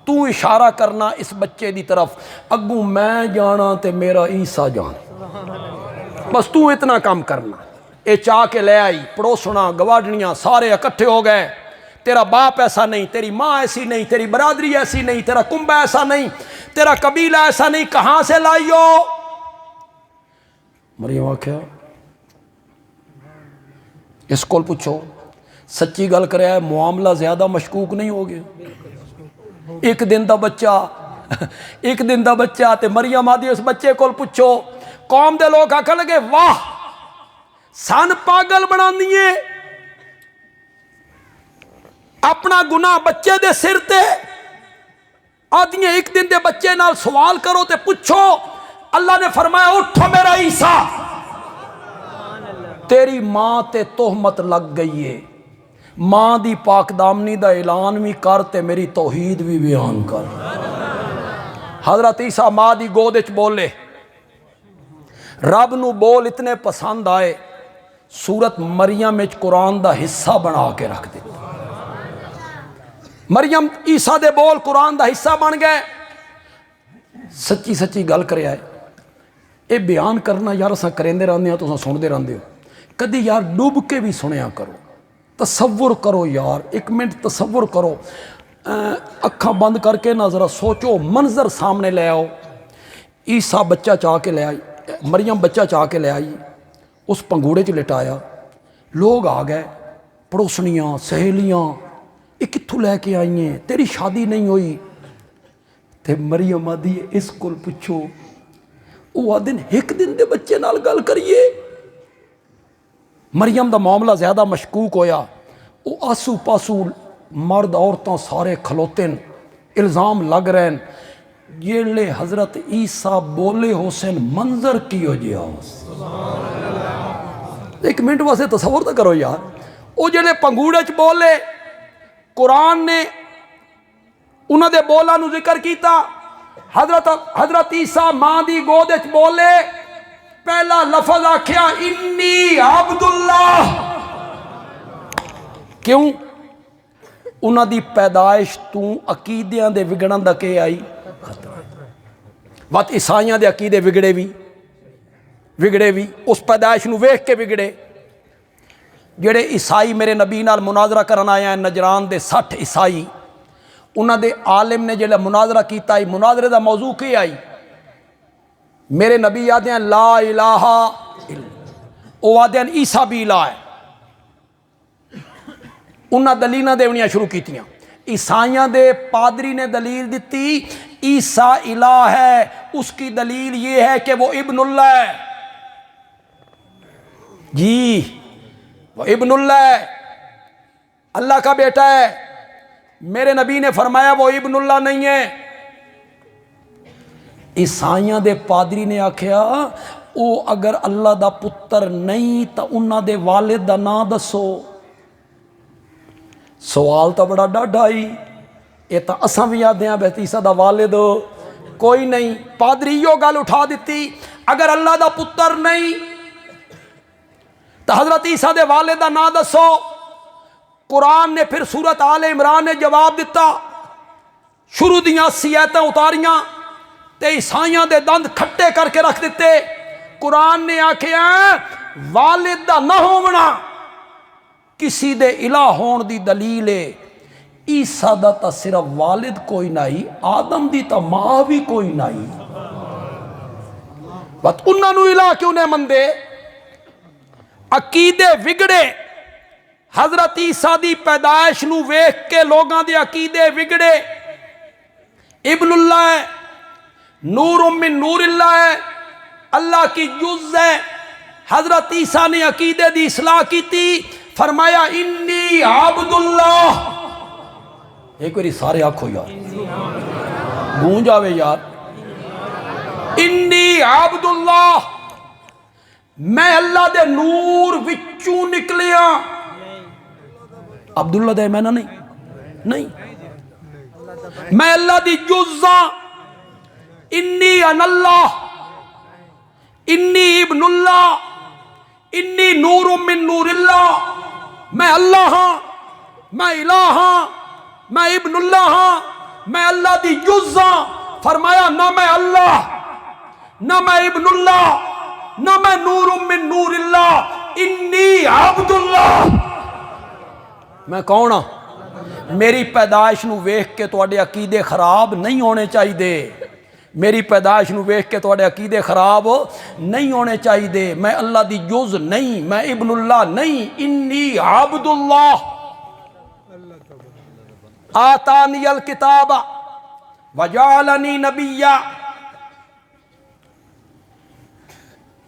تو اشارہ کرنا اس بچے دی طرف اگوں میں جانا تے میرا عیسیٰ جانا بس تو اتنا کام کرنا اے چاہ کے لے آئی پڑوسنا گواڈنیاں سارے اکٹھے ہو گئے تیرا باپ ایسا نہیں تیری ماں ایسی نہیں تیری برادری ایسی نہیں تیرا کنبہ ایسا نہیں تیرا قبیلہ ایسا نہیں کہاں سے لائی ہو مریم آکھیا اس کول پوچھو سچی گل کرے ہے معاملہ زیادہ مشکوک نہیں ہو گیا ایک دن دا بچہ تے مریم آدھی اس بچے کول پوچھو قوم دے لوگ آکھن لگے واہ سن پاگل بنا دیئے اپنا گناہ بچے دے سر تے آدھیے ایک دن دے بچے نال سوال کرو تے پوچھو اللہ نے فرمایا اٹھو میرا عیسیٰ تیری ماں تے تہمت لگ گئی ہے ماں دی پاک دامنی دا اعلان بھی کر تے میری توحید بھی بیان کر حضرت عیسیٰ ماں دی گود وچ بولے، رب نو بول اتنے پسند آئے، سورت مریم وچ قرآن دا حصہ بنا کے رکھ دے۔ مریم عیسیٰ دے بول قرآن دا حصہ بن گئے۔ سچی سچی گل کرے آئے، اے بیان کرنا یار اساں کریندے رہندے ہاں، تساں سندے رہندے ہو، کدی یار ڈوب کے بھی سنیا کرو، تصور کرو یار، ایک منٹ تصور کرو، اکھاں بند کر کے نہ ذرا سوچو، منظر سامنے لے آؤ۔ عیسیٰ بچہ چاہ کے لے آئی، مریم بچہ چاہ کے لے آئی، اس پنگوڑے چ لٹایا، لوگ آ گئے، پڑوسنیاں سہیلیاں، یہ کتھوں لے کے آئی ہیں، تیری شادی نہیں ہوئی؟ تے مریم آدھی اس کول پوچھو، وہ آدھن ایک دن دے بچے نال گل کریے۔ مریم دا معاملہ زیادہ مشکوک ہویا، وہ آسو پاسو مرد عورتوں سارے کھلوتے ہیں، الزام لگ رہے ہیں، جیلے حضرت عیسیٰ بولے حسین منظر کی ہو جیا۔ ایک منٹ واسے تصور تو کرو یار، وہ جیلے پنگوڑے چ بولے، قرآن نے انہوں دے بولا نو ذکر کیتا، حضرت عیسیٰ ماں دی گود وچ بولے، پہلا لفظ آکھیا انی عبداللہ۔ کیوں؟ انہوں دی پیدائش تو عقیدیاں دے وگڑن دا کے آئی خطرہ، وقت عیسائیاں دے عقیدے وگڑے بھی اس پیدائش نو ویکھ کے وگڑے۔ جڑے عیسائی میرے نبی نال مناظرہ کرن آیا ہیں نجران دے 60 عیسائی، انہوں دے عالم نے جڑا مناظرہ کیتا ہے، مناظرے دا موضوع کی آئی؟ میرے نبی آدھے ہیں لا الہ الا، او آدھے ہیں عیسیٰ بھی الہ ہے۔ انہاں دلیلاں دیونیاں شروع کیتیاں۔ عیسائیاں دے پادری نے دلیل دیتی عیسیٰ الہ ہے، اس کی دلیل یہ ہے کہ وہ ابن اللہ ہے۔ جی وہ ابن اللہ ہے، اللہ کا بیٹا ہے۔ میرے نبی نے فرمایا وہ ابن اللہ نہیں ہے۔ عیسائیاں دے پادری نے آکھیا او اگر اللہ دا پتر نہیں تو انہاں دے والد دا نام دسو۔ سوال تو بڑا ڈاڈھا ہی، یہ تو اساں بھی آدھے ہیں بہت عیسیٰ دا والد کوئی نہیں۔ پادری یو گل اٹھا دیتی، اگر اللہ دا پتر نہیں تو حضرت عیسیٰ دے والد دا نام دسو۔ قرآن نے پھر سورت آل عمران نے جواب دیتا، شروع دیاں 80 آیتیں اتاریاں تے عیسائیاں دے دند کھٹے کر کے رکھ دیتے۔ قرآن نے آکھیا والد دا نہ ہونا کسی دے الہ ہون دی دلیل ہے۔ عیسیٰ دا تا صرف والد کوئی نہیں، آدم دی تا ماں بھی کوئی نہیں، بات انہاں نو الہ کیوں نے مندے؟ عقیدے وگڑے، حضرت عیسیٰ دی پیدائش نو ویکھ کے لوگاں دے عقیدے وگڑے۔ ابن اللہ ہے، نور من نور اللہ ہے، اللہ کی جز ہے۔ حضرت عیسیٰ نے عقیدے دی اصلاح کی تھی، فرمایا انی عبداللہ۔ ایک باری سارے آنکھو یار، گونج آوے یار، انی عبداللہ، میں اللہ دے نور وچوں نکلیا۔ عبداللہ دے میں نہ نہیں، میں اللہ دی جزاں، انی ان اللہ، انی ابن اللہ، انی نور من نور اللہ، میں اللہ ہاں، میں الہ ہاں، میں ابن اللہ ہاں، میں اللہ دی جزاں۔ فرمایا نہ میں اللہ، نہ میں ابن اللہ، نہ میں نور من نور اللہ، انی عبداللہ، میں کون ہاں؟ میری پیدائش نو ویکھ کے تواڈے عقیدے خراب نہیں ہونے چاہیے، میری پیدائش نو ویکھ کے تواڈے عقیدے خراب نہیں ہونے چاہیے۔ میں اللہ دی جز نہیں، میں ابن اللہ نہیں، انی عبداللہ، آتانی الکتاب وجعلنی نبیا۔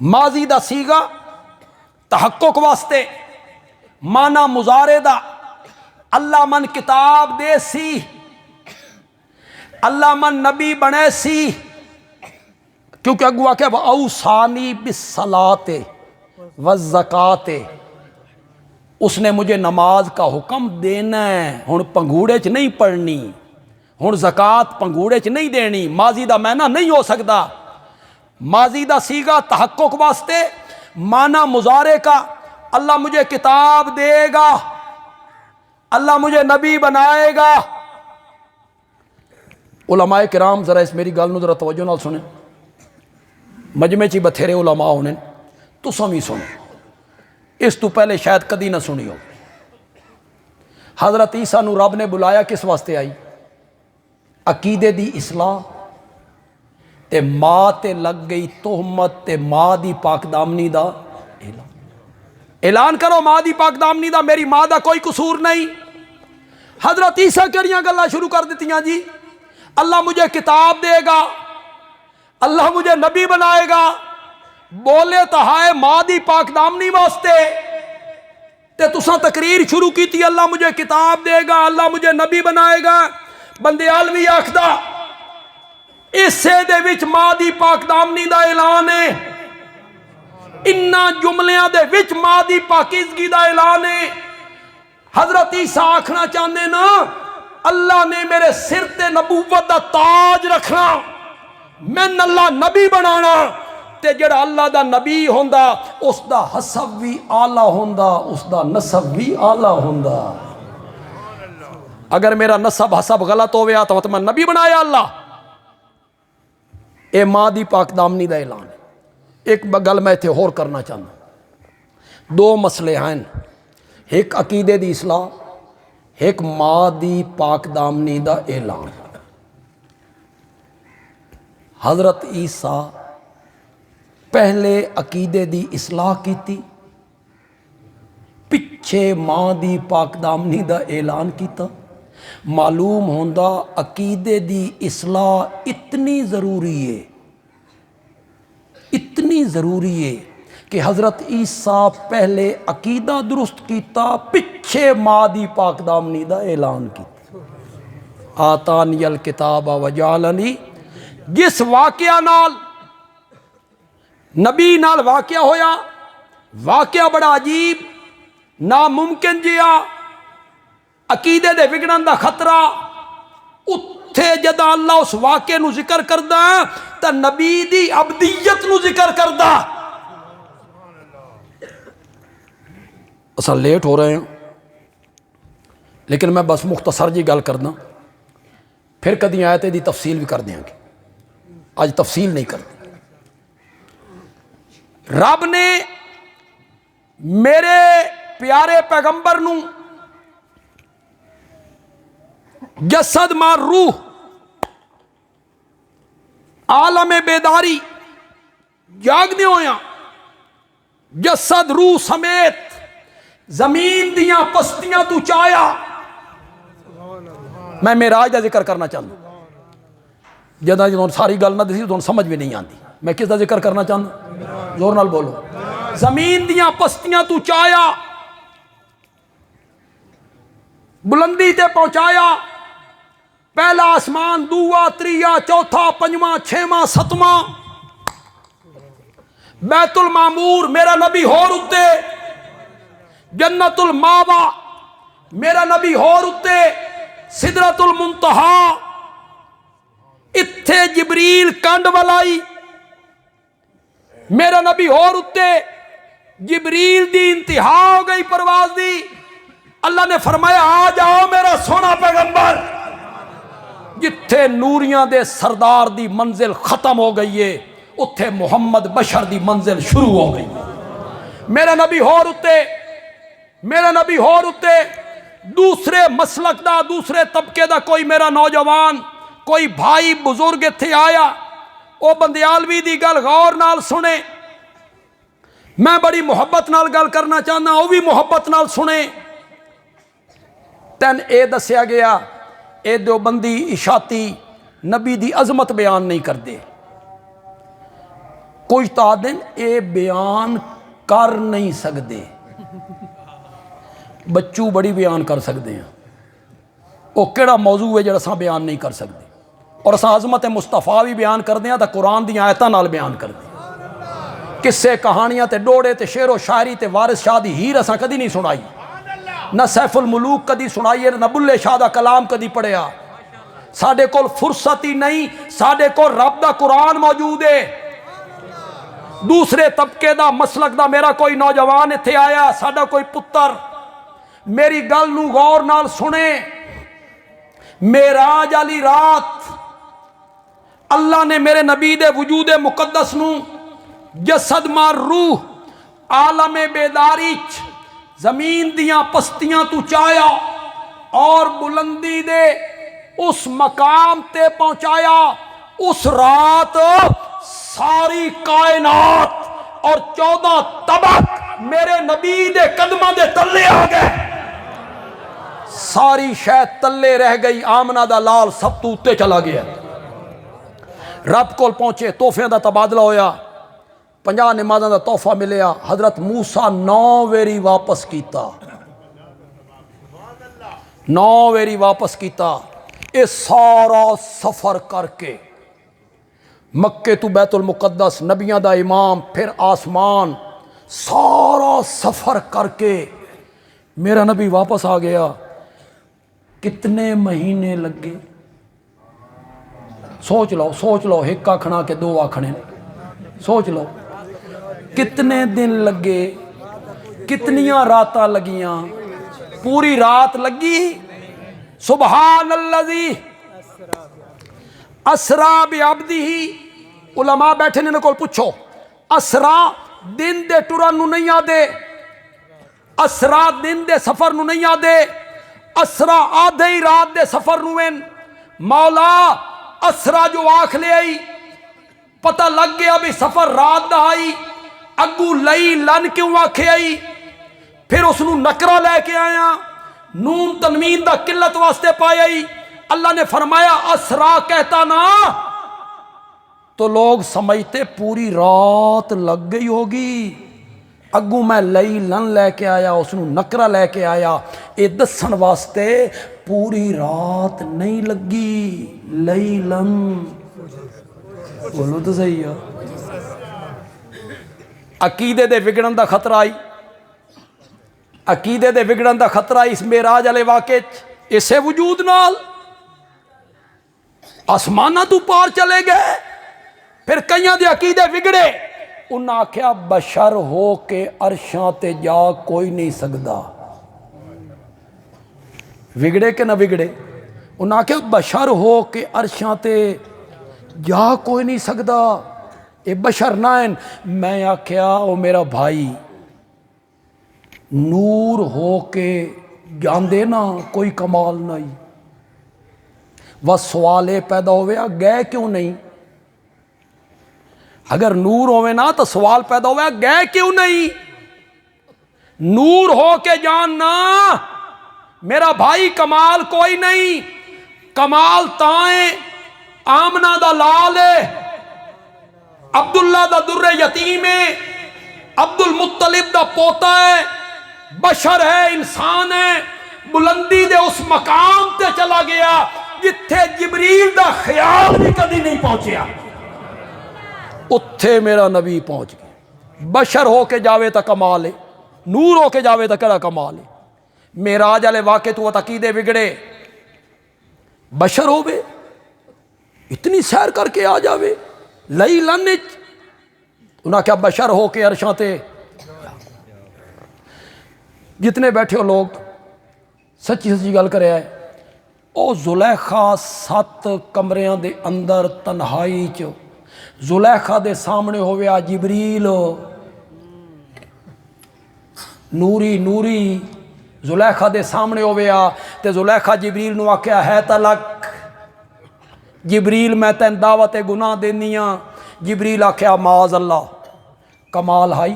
ماضی دا سیغا تحقق واسطے، مانا مضارع دا، اللہ من کتاب دے سی، اللہ من نبی بنے سی، کیونکہ اگوا کہ وَأَوْصَانِي بِالصَّلَاةِ وَالزَّكَاةِ، اس نے مجھے نماز کا حکم دینا ہے، ہن پنگوڑے چ نہیں پڑھنی، ہن زکات پنگوڑے چ نہیں دینی، ماضی دا معنی نہیں ہو سکتا، ماضی دا سیگا تحقق واسطے، معنی مضارع کا اللہ مجھے کتاب دے گا، اللہ مجھے نبی بنائے گا۔ علماء کرام ذرا اس میری گل نو ذرا توجہ نال سنیں، مجمع چی بتھیرے علماء ہونے تساں بھی سنو، اس تو پہلے شاید کدی نہ سنی ہو۔ حضرت عیسیٰ نو رب نے بلایا کس واسطے آئی؟ عقیدے دی اصلاح، تے ماں تے لگ گئی تہمت، تے ماں دی پاک دامنی دا اعلان کرو، ماں دی پاک دامنی دا، میری ماں دا کوئی قصور نہیں۔ حضرت عیسیٰ کیڑیاں گلاں شروع کر دیتیاں جی، اللہ مجھے کتاب دے گا، اللہ مجھے نبی بنائے گا، بولے تو ہائے ماں دی پاک دامنی واسطے، تے تساں تقریر شروع کی تھی اللہ مجھے کتاب دے گا، اللہ مجھے نبی بنائے گا۔ بندے عالوی آکھدا اسے دے وچ ماں دی پاک دامنی دا اعلان ہے، انہاں جملیاں دے وچ ماں دی پاکیزگی دا اعلان ہے۔ حضرت عیسیٰ آکھنا چاہندے نا اللہ نے میرے سر تے نبوت دا تاج رکھنا، میں اللہ نبی بنانا، تے جڑا اللہ دا نبی ہوندا اس دا حسب بھی اعلیٰ ہوندا، اس دا نسب بھی اعلیٰ ہوندا۔ اگر میرا نسب حسب غلط ہو گیا تو میں نبی بنایا اللہ؟ اے ماں دی پاک دامنی دا اعلان ہے۔ ایک گل میں اتنے ہور کرنا چاہتا، دو مسئلے ہیں، ایک عقیدے دی اصلاح، ایک ماں دی پاک دامنی دا اعلان۔ حضرت عیسیٰ پہلے عقیدے دی اصلاح کیتی، پچھے ماں دی پاک دامنی دا اعلان کیتا۔ معلوم ہوندا عقیدے دی اصلاح اتنی ضروری ہے، اتنی ضروری ہے کہ حضرت عیسیٰ پہلے عقیدہ درست کیتا، پچھے ماں دی پاک دامنی دا اعلان کیتا۔ آتانی الکتاب وجعلنی، جس واقعہ نال نبی نال واقعہ ہویا، واقعہ بڑا عجیب ناممکن جیا، عقیدے دے بگڑن دا خطرہ، اتھے جدا اللہ اس واقعے نو ذکر کردہ تا نبی دی عبدیت نو ذکر کردہ۔ اصلا لیٹ ہو رہے ہیں لیکن میں بس مختصر جی گل کرنا، پھر کدی آیت دی تفصیل بھی کر دیں گے، آج تفصیل نہیں کرتے۔ رب نے میرے پیارے پیغمبر نو جسد مار روح، عالم بیداری جاگنے ہویا، جسد روح سمیت زمین دیاں پستیاں تو چایا۔ میں معراج دا ذکر کرنا چاہتا ہوں، جدوں ساری گل نہ دسی تو سمجھ بھی نہیں آتی، میں کس دا ذکر کرنا چاہتا، زور نال بولو۔ زمین دیاں پستیاں تو چایا، بلندی تے پہنچایا، پہلا آسمان، دوواں، تریاں، چوتھا، پنجواں، چھواں، ستواں، بیت المعمور میرا نبی ہور اتے، جنت الماوا میرا نبی ہور اتے، سدرۃ المنتہا، اتھے جبریل کنڈ ولائی میرا نبی ہور اتے، جبریل دی انتہا ہو گئی پرواز دی، اللہ نے فرمایا آ جاؤ میرا سونا پیغمبر، جتھے نوریاں دے سردار دی منزل ختم ہو گئی ہے اتھے محمد بشر دی منزل شروع ہو گئی۔ میرا نبی ہور اتے، میرا نبی ہور اتے، دوسرے مسلک دا، دوسرے طبقے دا کوئی میرا نوجوان، کوئی بھائی بزرگ اتھے آیا، او بندیالوی دی گل غور نال سنے، میں بڑی محبت نال گل کرنا چاہنا، او بھی محبت نال سنے۔ تین اے دسیا گیا اے دیوبندی اشاعتی نبی دی عظمت بیان نہیں کر دے، کچھ تا دن اے بیان کر نہیں سکدے، بچوں بڑی بیان کر سکتے ہیں، وہ کیڑا موضوع ہے جڑا اساں بیان نہیں کر سکتے، اور اساں عظمت مصطفیٰ بھی بیان کر دیں تا قرآن دی آیتاں نال بیان کر دیں، قصے کہانیاں تے ڈوڑے تے شعر و شاعری تے وارث شاہ دی ہیر اساں کدی نہیں سنائی، نہ سیف الملوک کدی سنائی ہے، نہ بلے شاہ دا کلام کدی پڑھیا، ساڈے کول فرصت ہی نہیں، ساڈے کول رب دا قرآن موجود ہے۔ دوسرے طبقے دا مسلک دا میرا کوئی نوجوان اتھے آیا، ساڈا کوئی پتر، میری گل نو غور نال سنے۔ معراج والی رات اللہ نے میرے نبی دے وجود مقدس نو جسد مار روح عالم بیداری زمین دیاں پستیاں تو چایا اور بلندی دے اس مقام تے پہنچایا۔ اس رات ساری کائنات اور 14 طبق میرے نبی دے قدمہ دے تلے آ گئے، ساری شاید تلے رہ گئی، آمنہ دا لال سب تو اتے چلا گیا۔ رب کول پہنچے، تحفے دا تبادلہ ہویا، 50 نمازاں دا تحفہ ملیا۔ حضرت موسیٰ 9 ویری واپس کیتا، 9 ویری واپس کیتا۔ اے سارا سفر کر کے مکے تو بیت المقدس، نبیاں دا امام، پھر آسمان، سارا سفر کر کے میرا نبی واپس آ گیا۔ کتنے مہینے لگے؟ سوچ لو، ایک آکھنا کہ 2 آکھنے، سوچ لو کتنے دن لگے، کتنیاں راتاں لگیاں، پوری رات لگی۔ سبحان الذی اسرا بعبدہ، علماء بیٹھے نے کول پوچھو، اسرا دن دے ٹرن نو نہیں آدے، اسرا دن دے سفر نو نہیں آدے، اسرا آدھے ہی رات دے سفر نو ہیں۔ مولا اسرا جو آکھ لے آئی، پتہ لگ گیا بھی سفر رات دا آئی، اگو لئی لن کیوں آکھے آئی؟ پھر اس نو نکرہ لے کے آیا، نون تنوین دا قلت واسطے پائی۔ اللہ نے فرمایا اسرا کہتا نا تو لوگ سمجھتے پوری رات لگ گئی ہوگی، اگو میں لئی لن لے کے آیا، اس نو نکرہ لے کے آیا، اے دسن واسطے پوری رات نہیں لگی، لئی لن، بولو تو صحیح ہے۔ عقیدے دے بگڑن دا خطرہ آئی، عقیدے دے بگڑن دا خطرہ اس معراج والے واقعے اسے وجود نال آسمانہ تو پار چلے گئے۔ پھر کئیاں دے عقیدے بگڑے، انہاں آکھیا بشر ہو کے عرشاں تے جا کوئی نہیں سکدا۔ بگڑے کہ نہ بگڑے؟ انہاں آکھیا بشر ہو کے عرشاں تے جا کوئی نہیں سکدا، اے بشر نہ ہیں۔ میں آکھیا او میرا بھائی، نور ہو کے جاندے نا کوئی کمال نہیں، وہ سوال پیدا ہوئے گئے کیوں نہیں؟ اگر نور ہوئے نا تو سوال پیدا ہوئے گئے کیوں نہیں؟ نور ہو کے جاننا میرا بھائی کمال کوئی نہیں، کمال تائیں آمنہ دا لال ہے، عبداللہ دا در یتیم ہے، عبد المطلب دا پوتا ہے، بشر ہے، انسان ہے، بلندی دے اس مقام تے چلا گیا جتھے جبریل دا خیال بھی کدی نہیں پہنچیا، اتھے میرا نبی پہنچ گیا۔ بشر ہو کے جاوے تا کمال ہے، نور ہو کے جاوے تا کڑا کمال ہے۔ معراج والے واقعے تو عقیدے بگڑے، بشر ہو بے اتنی سیر کر کے آ جاوے لئی لنچ، انہاں کیا بشر ہو کے عرشاں تے۔ جتنے بیٹھے ہو لوگ سچی سچی گل کرے آئے، او زلیخا 7 کمریاں دے اندر تنہائی چ، زلیخا دے سامنے ہویا جبریل نوری زلیخا دے سامنے ہویا تے زلیخا جبریل نو آکھیا ہے تلک، جبریل میں تین دعوت گناہ دینیاں، جبریل آکھیا معاذ اللہ، کمال ہائی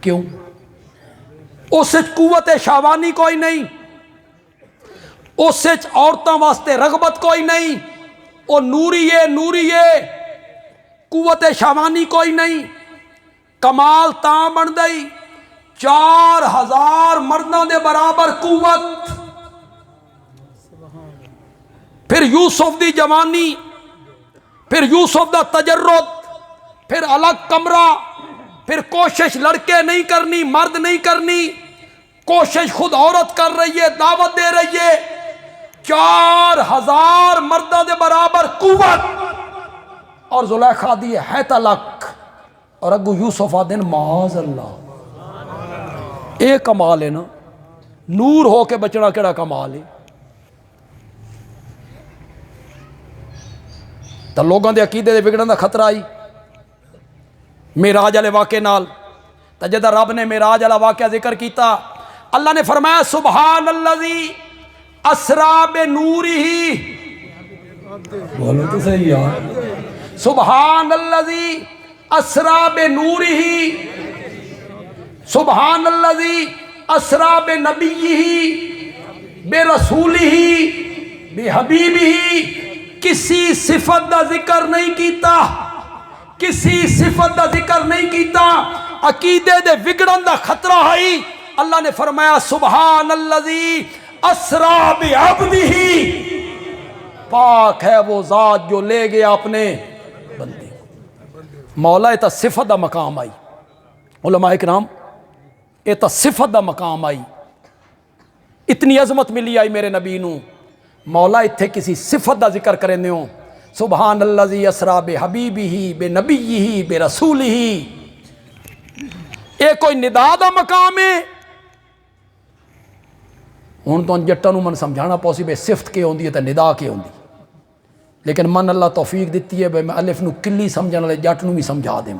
کیوں؟ اس قوت شاوانی کوئی نہیں، اس عورتوں واسطے رغبت کوئی نہیں، او نوری ہے، قوت شاوانی کوئی نہیں، کمال تاں بن گئی 4000 مردوں دے برابر قوت، پھر یوسف دی جوانی، پھر یوسف دا تجرد، پھر الگ کمرہ، پھر کوشش لڑکے نہیں کرنی، مرد نہیں کرنی، کوشش خود عورت کر رہی ہے، دعوت دے رہی ہے، 4000 مردہ دے برابر قوت، اور زلیخا دی ہے تلک، اور اگو یوسف آدن معاذ اللہ۔ ایک کمال ہے نا، نور ہو کے بچنا کیڑا کمال ہے۔ تو لوگوں دے عقیدے دے بگڑن دا خطرہ آئی معراج والے واقعے نال۔ تو جدہ رب نے معراج والا واقعہ ذکر کیتا، اللہ نے فرمایا سبحان الذی اسرا بنورہ، بولو تو صحیح یار، سبحان الذی اسرا بنورہ، سبحان الذی اسرا بنبیہ برسولہ بحبیبہ۔ کسی صفت دا ذکر نہیں کیتا، کسی صفت دا ذکر نہیں کیتا، عقیدے دے وگڑن دا خطرہ ہے۔ اللہ نے فرمایا سبحان الذی اسرا بعبدہ، پاک ہے وہ ذات جو لے گیا اپنے بندے۔ مولا یہ تا صفت دا مقام آئی، علماء اکرام یہ تا صفت دا مقام آئی، اتنی عظمت ملی آئی میرے نبی نو۔ مولا اتھے کسی صفت دا ذکر کریں دیوں، سبحان الذی اسرا بحبیبہ بنبیہ برسولہ۔ یہ کوئی ندا دا مقام ہے؟ ہوں تو جٹاں نو من سمجھانا پوسیبل صفت کے ہوندی ہے تے ندا کے ہوندی، لیکن من اللہ توفیق دیتی ہے بھئی میں الف نو کلی سمجھن والے جٹ نو بھی سمجھا دیں۔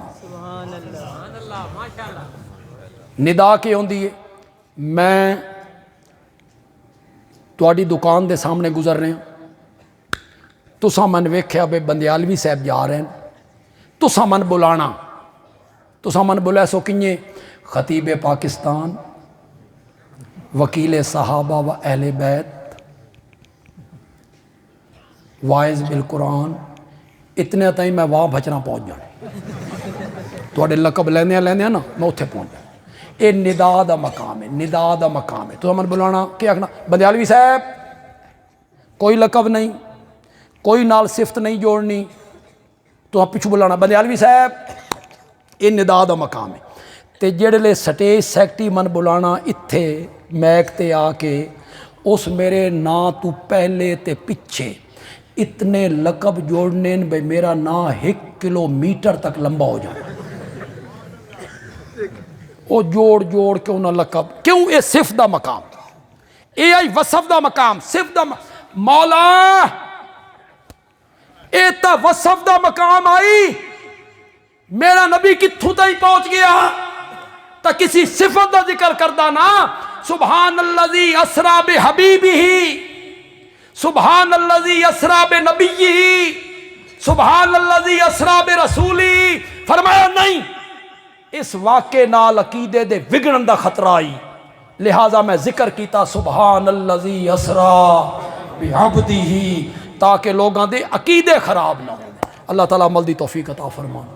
ندا کے ہوندی ہے، میں تواڈی دکان دے سامنے گزر رہے ہیں، تساں من ویکھیا بے بندیالوی صاحب جا رہے ہیں، تساں من بلانا، تساں من بلایا سو کنیے خطیب پاکستان، وکیل صحابہ و اہل بیت، وائز بالقرآن، اتنے تائیں میں وہاں بھچنا پہنچ جانے، تواڈے لقب لینے نا میں اتھے پہنچ جانا۔ یہ ندا دا مقام ہے، ندا دا مقام ہے۔ تو من بلانا کیا آکھنا بندیالوی صاحب، کوئی لقب نہیں، کوئی نال صفت نہیں جوڑنی، تو آپ پچھو بلانا بندیالوی صاحب، یہ ندا دا مقام ہے۔ تے جڑے لے سٹیج سیکٹری من بلانا اتھے میک تے آ کے اس میرے نا تو پہلے تے پچھے اتنے لقب جوڑنے بھئی میرا نا 1 کلومیٹر تک لمبا ہو جائے، وہ جوڑ جوڑ کے انہاں لقب، کیوں؟ یہ صفت دا مقام، اے آئی وصف دا مقام، صفت دا مولا اے تا وصف دا مقام آئی، میرا نبی کتھوں تائی پہنچ گیا تا کسی صفت دا ذکر کردہ نا، سبحان الذی اسرا بحبیبہ، سبحان الذی اسرا بنبیہ، سبحان الذی اسرا برسولہ۔ فرمایا نہیں، اس واقعے نال عقیدے دے وگڑن دا خطرہ آئی، لہٰذا میں ذکر کیتا سبحان الذی اسرا بعبدہ، تاکہ لوگاں دے عقیدے خراب نہ ہوں۔ اللہ تعالیٰ عمل دی توفیق عطا فرمان۔